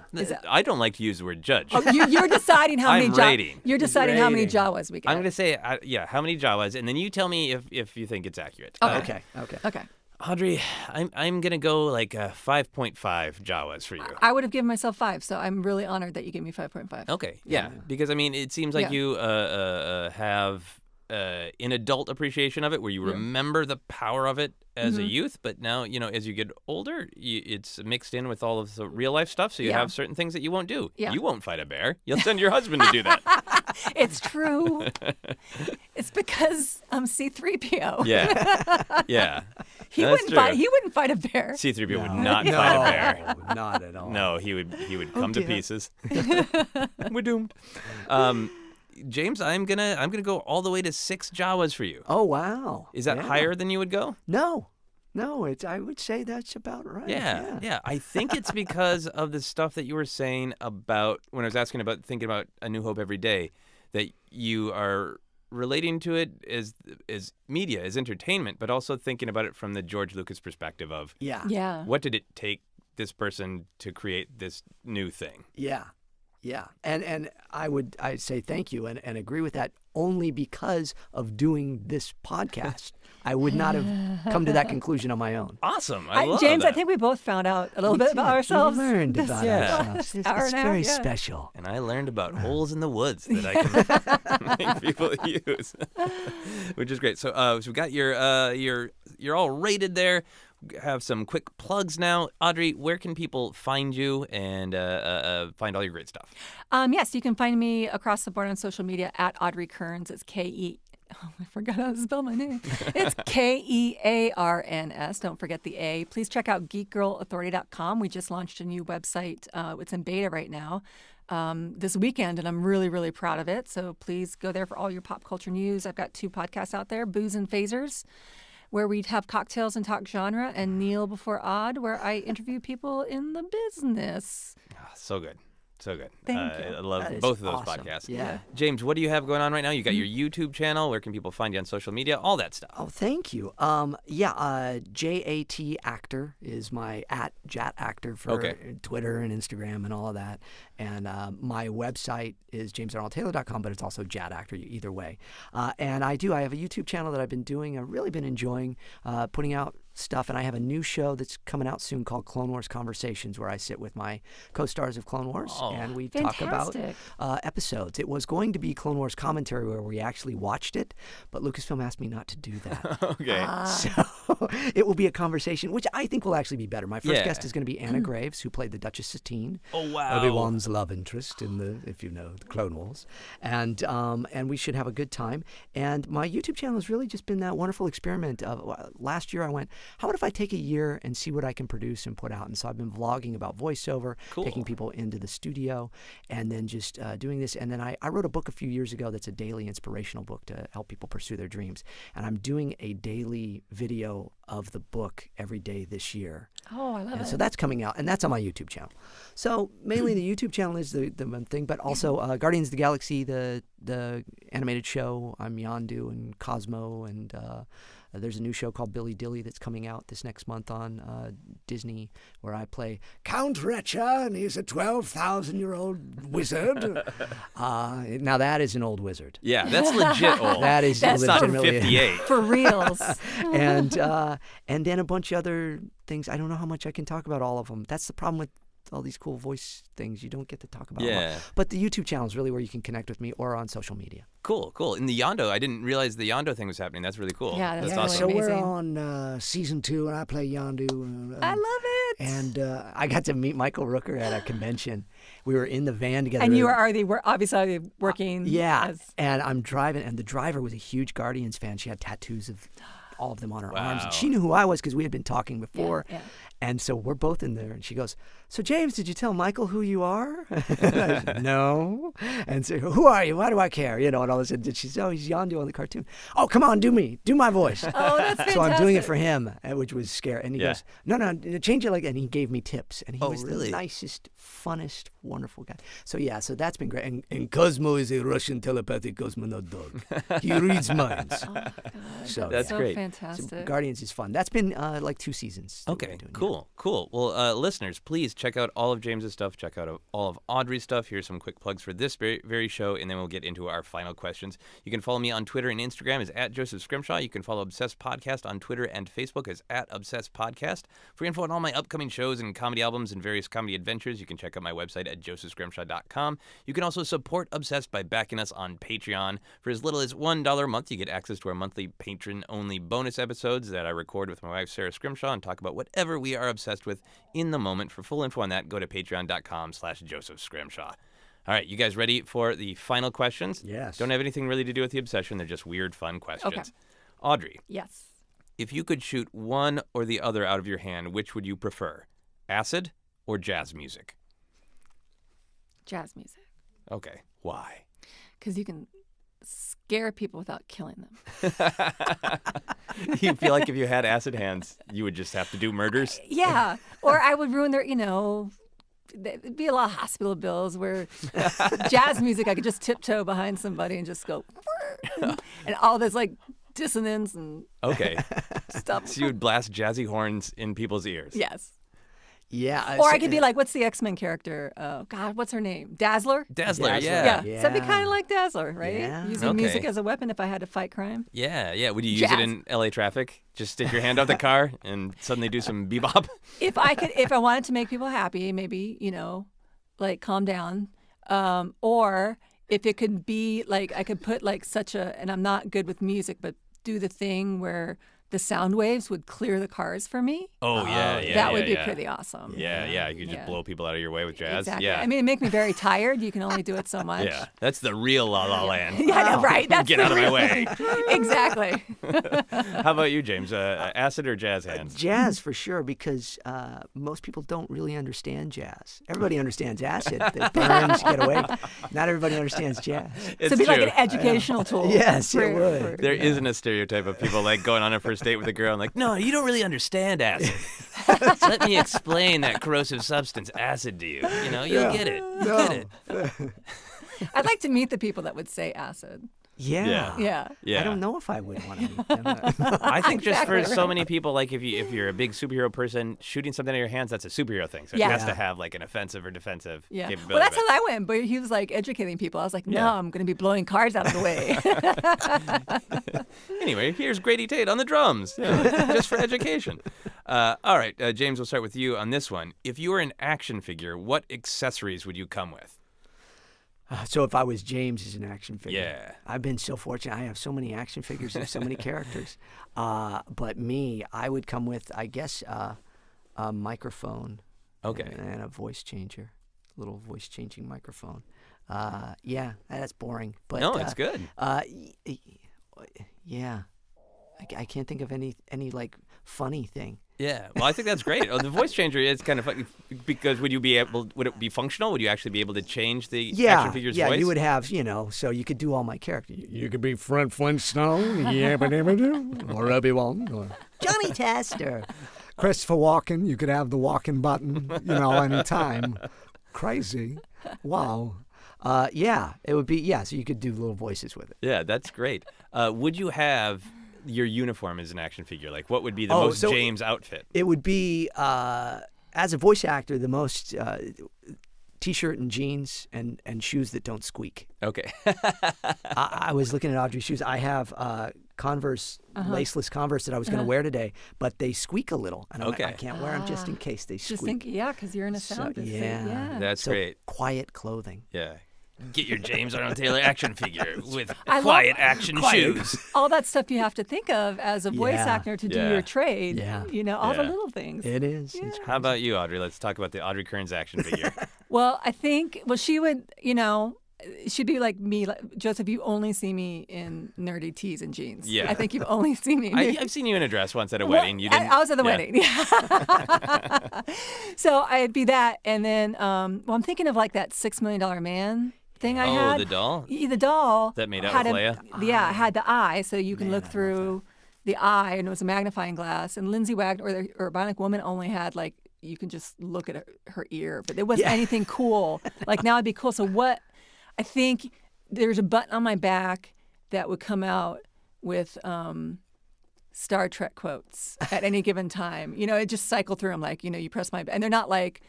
I don't like to use the word judge. Oh, you're deciding how many I'm rating. You're deciding how many Rating. Jawas we get. I'm going to say, how many Jawas, and then you tell me if you think it's accurate. Okay. Okay. Audrey, I'm going to go like 5.5 Jawas for you. I would have given myself 5, so I'm really honored that you gave me 5.5. Okay, yeah, because I mean, it seems like you have an adult appreciation of it, where you remember the power of it as a youth, but now as you get older, it's mixed in with all of the real life stuff. So you have certain things that you won't do. Yeah. You won't fight a bear. You'll send your husband to do that. It's true. It's because I'm C-3PO. Yeah. He That's wouldn't true. fight. He wouldn't fight a bear. C-3PO would not fight a bear. No, not at all. No, he would come to dear. pieces. We're doomed. James, I'm gonna go all the way to 6 Jawas for you. Oh, wow. Is that higher than you would go? No, I would say that's about right. Yeah. I think it's because of the stuff that you were saying about when I was asking about thinking about A New Hope every day, that you are relating to it as media, as entertainment, but also thinking about it from the George Lucas perspective of Yeah. what did it take this person to create this new thing? Yeah. And I'd say thank you and agree with that only because of doing this podcast. I would not have come to that conclusion on my own. Awesome. I love James, that. I think we both found out a little bit about ourselves. We learned about ourselves. It's hour and a half, very yeah. special. And I learned about holes in the woods that I can make people use, which is great. So we got you're all rated there. Have some quick plugs now. Audrey, where can people find you and find all your great stuff? Yes, you can find me across the board on social media at Audrey Kearns. It's K-E. Oh, I forgot how to spell my name. It's Kearns. Don't forget the A. Please check out geekgirlauthority.com. We just launched a new website. It's in beta right now this weekend, and I'm really, really proud of it. So please go there for all your pop culture news. I've got 2 podcasts out there, Booze and Phasers, where we have cocktails and talk genre, and Kneel Before Odd, where I interview people in the business. So good. Thank you. I love That is both of those awesome. podcasts. Yeah. James, what do you have going on right now? You got your YouTube channel. Where can people find you on social media? All that stuff. Oh, thank you. JAT Actor is my @Jat Actor for Twitter and Instagram and all of that. And my website is jamesarnoldtaylor.com, but it's also Jat Actor either way. And I have a YouTube channel that I've been doing. I've really been enjoying putting out stuff, and I have a new show that's coming out soon called Clone Wars Conversations, where I sit with my co-stars of Clone Wars and we talk about episodes. It was going to be Clone Wars commentary where we actually watched it, but Lucasfilm asked me not to do that. Okay. So it will be a conversation, which I think will actually be better. My first guest is going to be Anna Graves, who played the Duchess Satine. Oh, wow. Obi-Wan's love interest in the Clone Wars, and we should have a good time. And my YouTube channel has really just been that wonderful experiment of last year. I went, how about if I take a year and see what I can produce and put out? And so I've been vlogging about voiceover, taking people into the studio, and then just doing this. And then I wrote a book a few years ago that's a daily inspirational book to help people pursue their dreams. And I'm doing a daily video of the book every day this year. Oh, I love it. So that's coming out, and that's on my YouTube channel. So mainly the YouTube channel is the one thing, but also Guardians of the Galaxy, the animated show. I'm Yondu and Cosmo, and there's a new show called Billy Dilly that's coming out this next month on Disney, where I play Count Retcha, and he's a 12,000-year-old wizard. Now that is an old wizard. Yeah, that's legit old. That is That's not legitimately 58. For reals. and then a bunch of other things. I don't know how much I can talk about all of them. That's the problem with all these cool voice things you don't get to talk about. Yeah. But the YouTube channel is really where you can connect with me or on social media. Cool. In the Yondo, I didn't realize the Yondo thing was happening. That's really cool. Yeah, that's awesome. So we're amazing. on season 2, and I play Yondu. I love it. And I got to meet Michael Rooker at a convention. We were in the van together. And you are obviously working. Yeah, and I'm driving, and the driver was a huge Guardians fan. She had tattoos of all of them on her arms. And she knew who I was because we had been talking before. Yeah. And so we're both in there, and she goes, "So James, did you tell Michael who you are?" I said, "No." And so, "Who are you? Why do I care?" And all of a sudden, she said, "Oh, he's Yondu on the cartoon." "Oh, come on, do my voice." Oh, that's fantastic. So I'm doing it for him, which was scary. And he goes, "No, change it like that." And he gave me tips, and he was the nicest, funnest, wonderful guy. So that's been great. And Cosmo is a Russian telepathic cosmonaut dog. He reads minds. Oh, God. So that's great. Fantastic. So Guardians is fun. That's been like 2 seasons. Okay, cool. Well, listeners, please check out all of James's stuff. Check out all of Audrey's stuff. Here's some quick plugs for this very show, and then we'll get into our final questions. You can follow me on Twitter and Instagram as @JosephScrimshaw. You can follow Obsess Podcast on Twitter and Facebook as @ObsessPodcast. For info on all my upcoming shows and comedy albums and various comedy adventures, you can check out my website at josephscrimshaw.com. You can also support Obsessed by backing us on Patreon. For as little as $1 a month, you get access to our monthly patron-only bonus episodes that I record with my wife, Sarah Scrimshaw, and talk about whatever we are obsessed with in the moment. For full info on that, go to patreon.com/Joseph Scrimshaw. All right, you guys ready for the final questions? Yes. Don't have anything really to do with the obsession. They're just weird, fun questions. Okay. Audrey, Yes. if you could shoot one or the other out of your hand, which would you prefer? Acid or jazz music? Jazz music. Okay. Why? Because you can scare people without killing them. You feel like if you had acid hands, you would just have to do murders? Yeah. Or I would ruin their, there'd be a lot of hospital bills where jazz music, I could just tiptoe behind somebody and just go, and all this like dissonance and stuff. So you would blast jazzy horns in people's ears? Yes. Yeah. Or I could be like, what's the X-Men character? God, what's her name? Dazzler? Dazzler, Yeah. So I'd be kind of like Dazzler, right? Yeah. Using music as a weapon if I had to fight crime. Yeah. Would you use it in LA traffic? Just stick your hand out the car and suddenly do some bebop? If I wanted to make people happy, maybe, like calm down. Or if it could be like, I could put like and I'm not good with music, but do the thing where the sound waves would clear the cars for me. Oh, yeah. That would be pretty awesome. Yeah. You could just blow people out of your way with jazz. Exactly. Yeah. I mean, it make me very tired. You can only do it so much. Yeah. That's the real La La Land. Yeah, I know, right? That's Get out of my way. Exactly. How about you, James? Acid or jazz hands? Jazz for sure, because most people don't really understand jazz. Everybody understands acid. It burns, get away. Not everybody understands jazz. So it'd be like an educational tool. Yes, it would. There isn't a stereotype of people like going on a first date with a girl and like, no, you don't really understand acid. So let me explain that corrosive substance, acid, to you. You'll get it. Get it. I'd like to meet the people that would say acid. Yeah. Yeah. I don't know if I would want to meet them. I think just for so many people, like if you're a big superhero person, shooting something in your hands, that's a superhero thing. So it has to have like an offensive or defensive capability. Well, that's how I went. But he was like educating people. I was like, no, I'm going to be blowing cars out of the way. Anyway, here's Grady Tate on the drums, just for education. All right, James, we'll start with you on this one. If you were an action figure, what accessories would you come with? So if I was James as an action figure, Yeah. I've been so fortunate. I have so many action figures of so many characters. But me, I would come with, I guess, a microphone. Okay. And a voice changer, little voice changing microphone. Yeah, that's boring. But No, it's good. Yeah, I can't think of any like funny thing. Yeah, well, I think that's great. The voice changer is kind of funny because would it be functional? Would you actually be able to change the action figure's voice? Yeah, you would have, so you could do all my characters. You could be Fred Flintstone, or Obi-Wan, or Johnny Tester. Christopher Walken, you could have the walking button, anytime. Crazy. Wow. Yeah, it would be, so you could do little voices with it. Yeah, that's great. Would you have your uniform as an action figure? Like, what would be the most James outfit? It would be, as a voice actor, the most T-shirt and jeans and shoes that don't squeak. Okay. I was looking at Audrey's shoes. I have Converse, laceless Converse that I was going to wear today, but they squeak a little. And I'm Okay. like, I can't wear them just in case they squeak. Because you're in a sound booth. Yeah. That's So great. quiet clothing. Yeah. Get your James Arnold Taylor action figure with quiet action shoes. All that stuff you have to think of as a voice actor to do your trade. Yeah. All the little things. It is. Yeah. It's How about you, Audrey? Let's talk about the Audrey Kearns action figure. Well, I think, she would, she'd be like me. Joseph, you only see me in nerdy tees and jeans. Yeah. I think you've only seen me. I've seen you in a dress once at a wedding. You didn't. I was at the wedding. Yeah. So I'd be that. And then, I'm thinking of like that $6 Million Man thing I had. Oh, the doll? The doll. That made out had with Leia? It had the eye, so you can look through the eye, and it was a magnifying glass. And Lindsay Wagner, or Bionic Woman, only had like, you can just look at her ear, but it wasn't anything cool. Like now it'd be cool. So I think there's a button on my back that would come out with Star Trek quotes at any given time. It just cycle through them like, you press my, and they're not like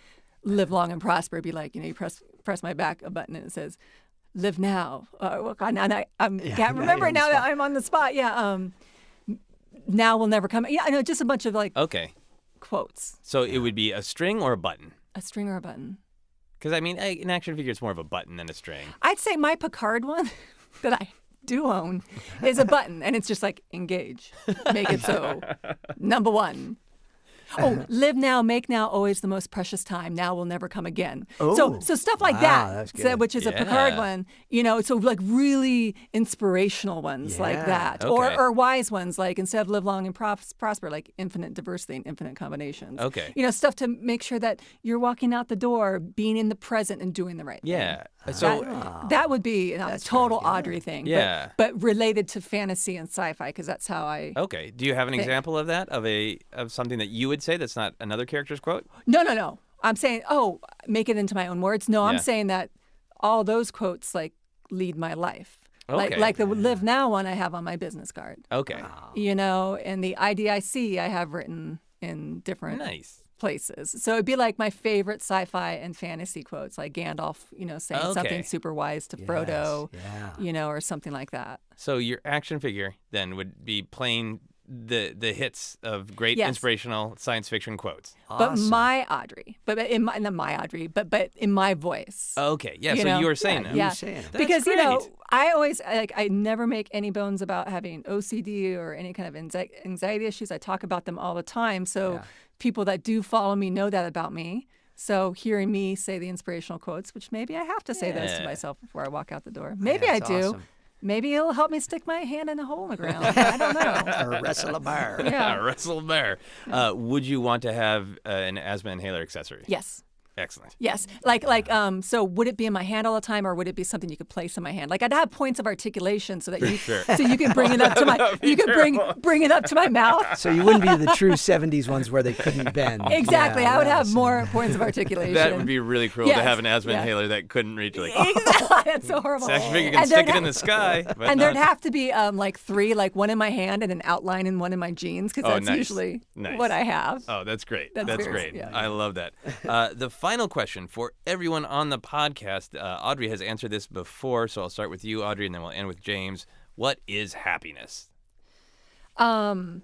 live long and prosper. It'd be like, you press my back a button and it says live now. I can't remember it now that I'm on the spot. Yeah. Now will never come. Yeah, I know, just a bunch of like quotes. So it would be a string or a button? A string or a button. Because, an action figure is more of a button than a string. I'd say my Picard one that I do own is a button, and it's just like, engage, make it so. Number 1. Oh, live now, make now, always the most precious time. Now will never come again. Oh, so stuff like that's that, good. which is a Picard one. So like really inspirational ones like that, Okay. or wise ones like instead of live long and prosper, like infinite diversity and infinite combinations. Okay. Stuff to make sure that you're walking out the door, being in the present and doing the right thing. Yeah. So That would be a total Audrey thing. Yeah. But related to fantasy and sci-fi, because that's how I. Okay. Do you have an example of that, of something that you would say that's not another character's quote? No. I'm saying, make it into my own words. No, I'm saying that all those quotes like lead my life. Okay. Like the live now one I have on my business card. Okay. And the IDIC I have written in different places. So it'd be like my favorite sci-fi and fantasy quotes, like Gandalf, saying something super wise to Frodo, or something like that. So your action figure then would be playing the hits of great inspirational science fiction quotes. But my Audrey, but in my voice. Okay, yeah. So you were saying that. Yeah, because great. I always I never make any bones about having OCD or any kind of anxiety issues. I talk about them all the time. So people that do follow me know that about me. So hearing me say the inspirational quotes, which maybe I have to say those to myself before I walk out the door. Maybe I do. Awesome. Maybe it'll help me stick my hand in a hole in the ground. I don't know. Or wrestle a bear. Yeah. Wrestle a bear. Would you want to have an asthma inhaler accessory? Yes. Excellent. Yes. So would it be in my hand all the time, or would it be something you could place in my hand? Like I'd have points of articulation so that so you can bring it up to my bring it up to my mouth. So you wouldn't be the true 70s ones where they couldn't bend. Exactly. Yeah, I would have more points of articulation. That would be really cruel to have an asthma inhaler that couldn't reach. Like, exactly. That's so horrible. This action figure can stick it in the sky. But and there'd have to be like 3, like one in my hand and an outline and one in my jeans, because that's usually what I have. Oh, that's great. That's great. Yeah. I love that. The final question for everyone on the podcast, Audrey has answered this before, so I'll start with you, Audrey, and then we'll end with James. What is happiness? For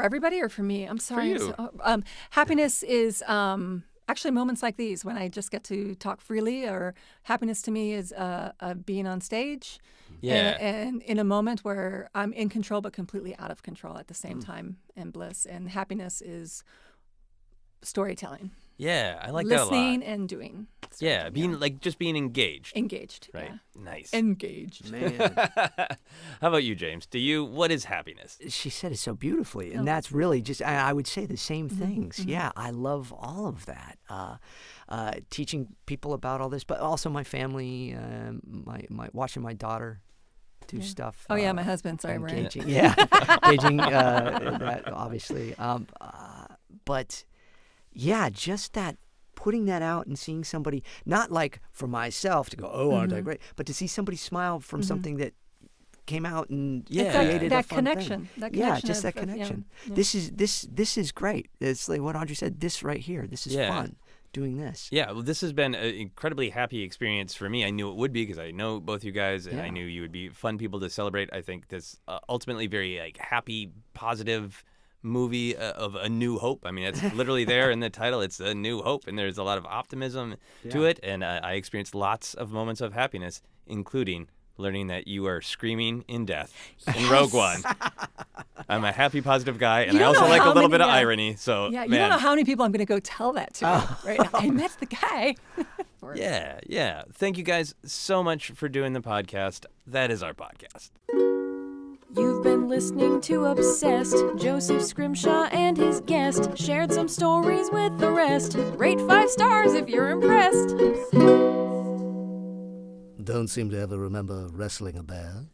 everybody or for me? I'm sorry. For you. Happiness is actually moments like these when I just get to talk freely, or happiness to me is being on stage. Yeah. And in a moment where I'm in control but completely out of control at the same time, and bliss. And happiness is storytelling. Yeah, I like that a lot. Listening and doing. Yeah, just being engaged. Engaged. Right. Yeah. Nice. Engaged. Man. How about you, James? What is happiness? She said it so beautifully, and that's really just, I would say the same things. Mm-hmm. Yeah, I love all of that. Teaching people about all this, but also my family, my watching my daughter do stuff. Oh, yeah, my husband. Sorry, engaging. Yeah, engaging, that, obviously. But... yeah, just that, putting that out and seeing somebody, not like for myself to go, aren't I great, but to see somebody smile from something that came out and created that a fun connection. thing. That connection. Yeah, just that connection. Yeah. This is great. It's like what Audrey said. This right here. This is fun. doing this. Yeah, well, this has been an incredibly happy experience for me. I knew it would be because I know both you guys, and I knew you would be fun people to celebrate. I think this ultimately very happy, positive movie of A New Hope. I mean, it's literally there in the title. It's A New Hope, and there's a lot of optimism to it. And I experienced lots of moments of happiness, including learning that you are screaming in death in Rogue One. I'm a happy, positive guy, and I also like a little bit of irony. So, you don't know how many people I'm going to go tell that to. Right? I met the guy. Yeah. Thank you guys so much for doing the podcast. That is our podcast. You've been listening to Obsessed. Joseph Scrimshaw and his guest shared some stories with the rest. Rate 5 stars if you're impressed. Don't seem to ever remember wrestling a bear.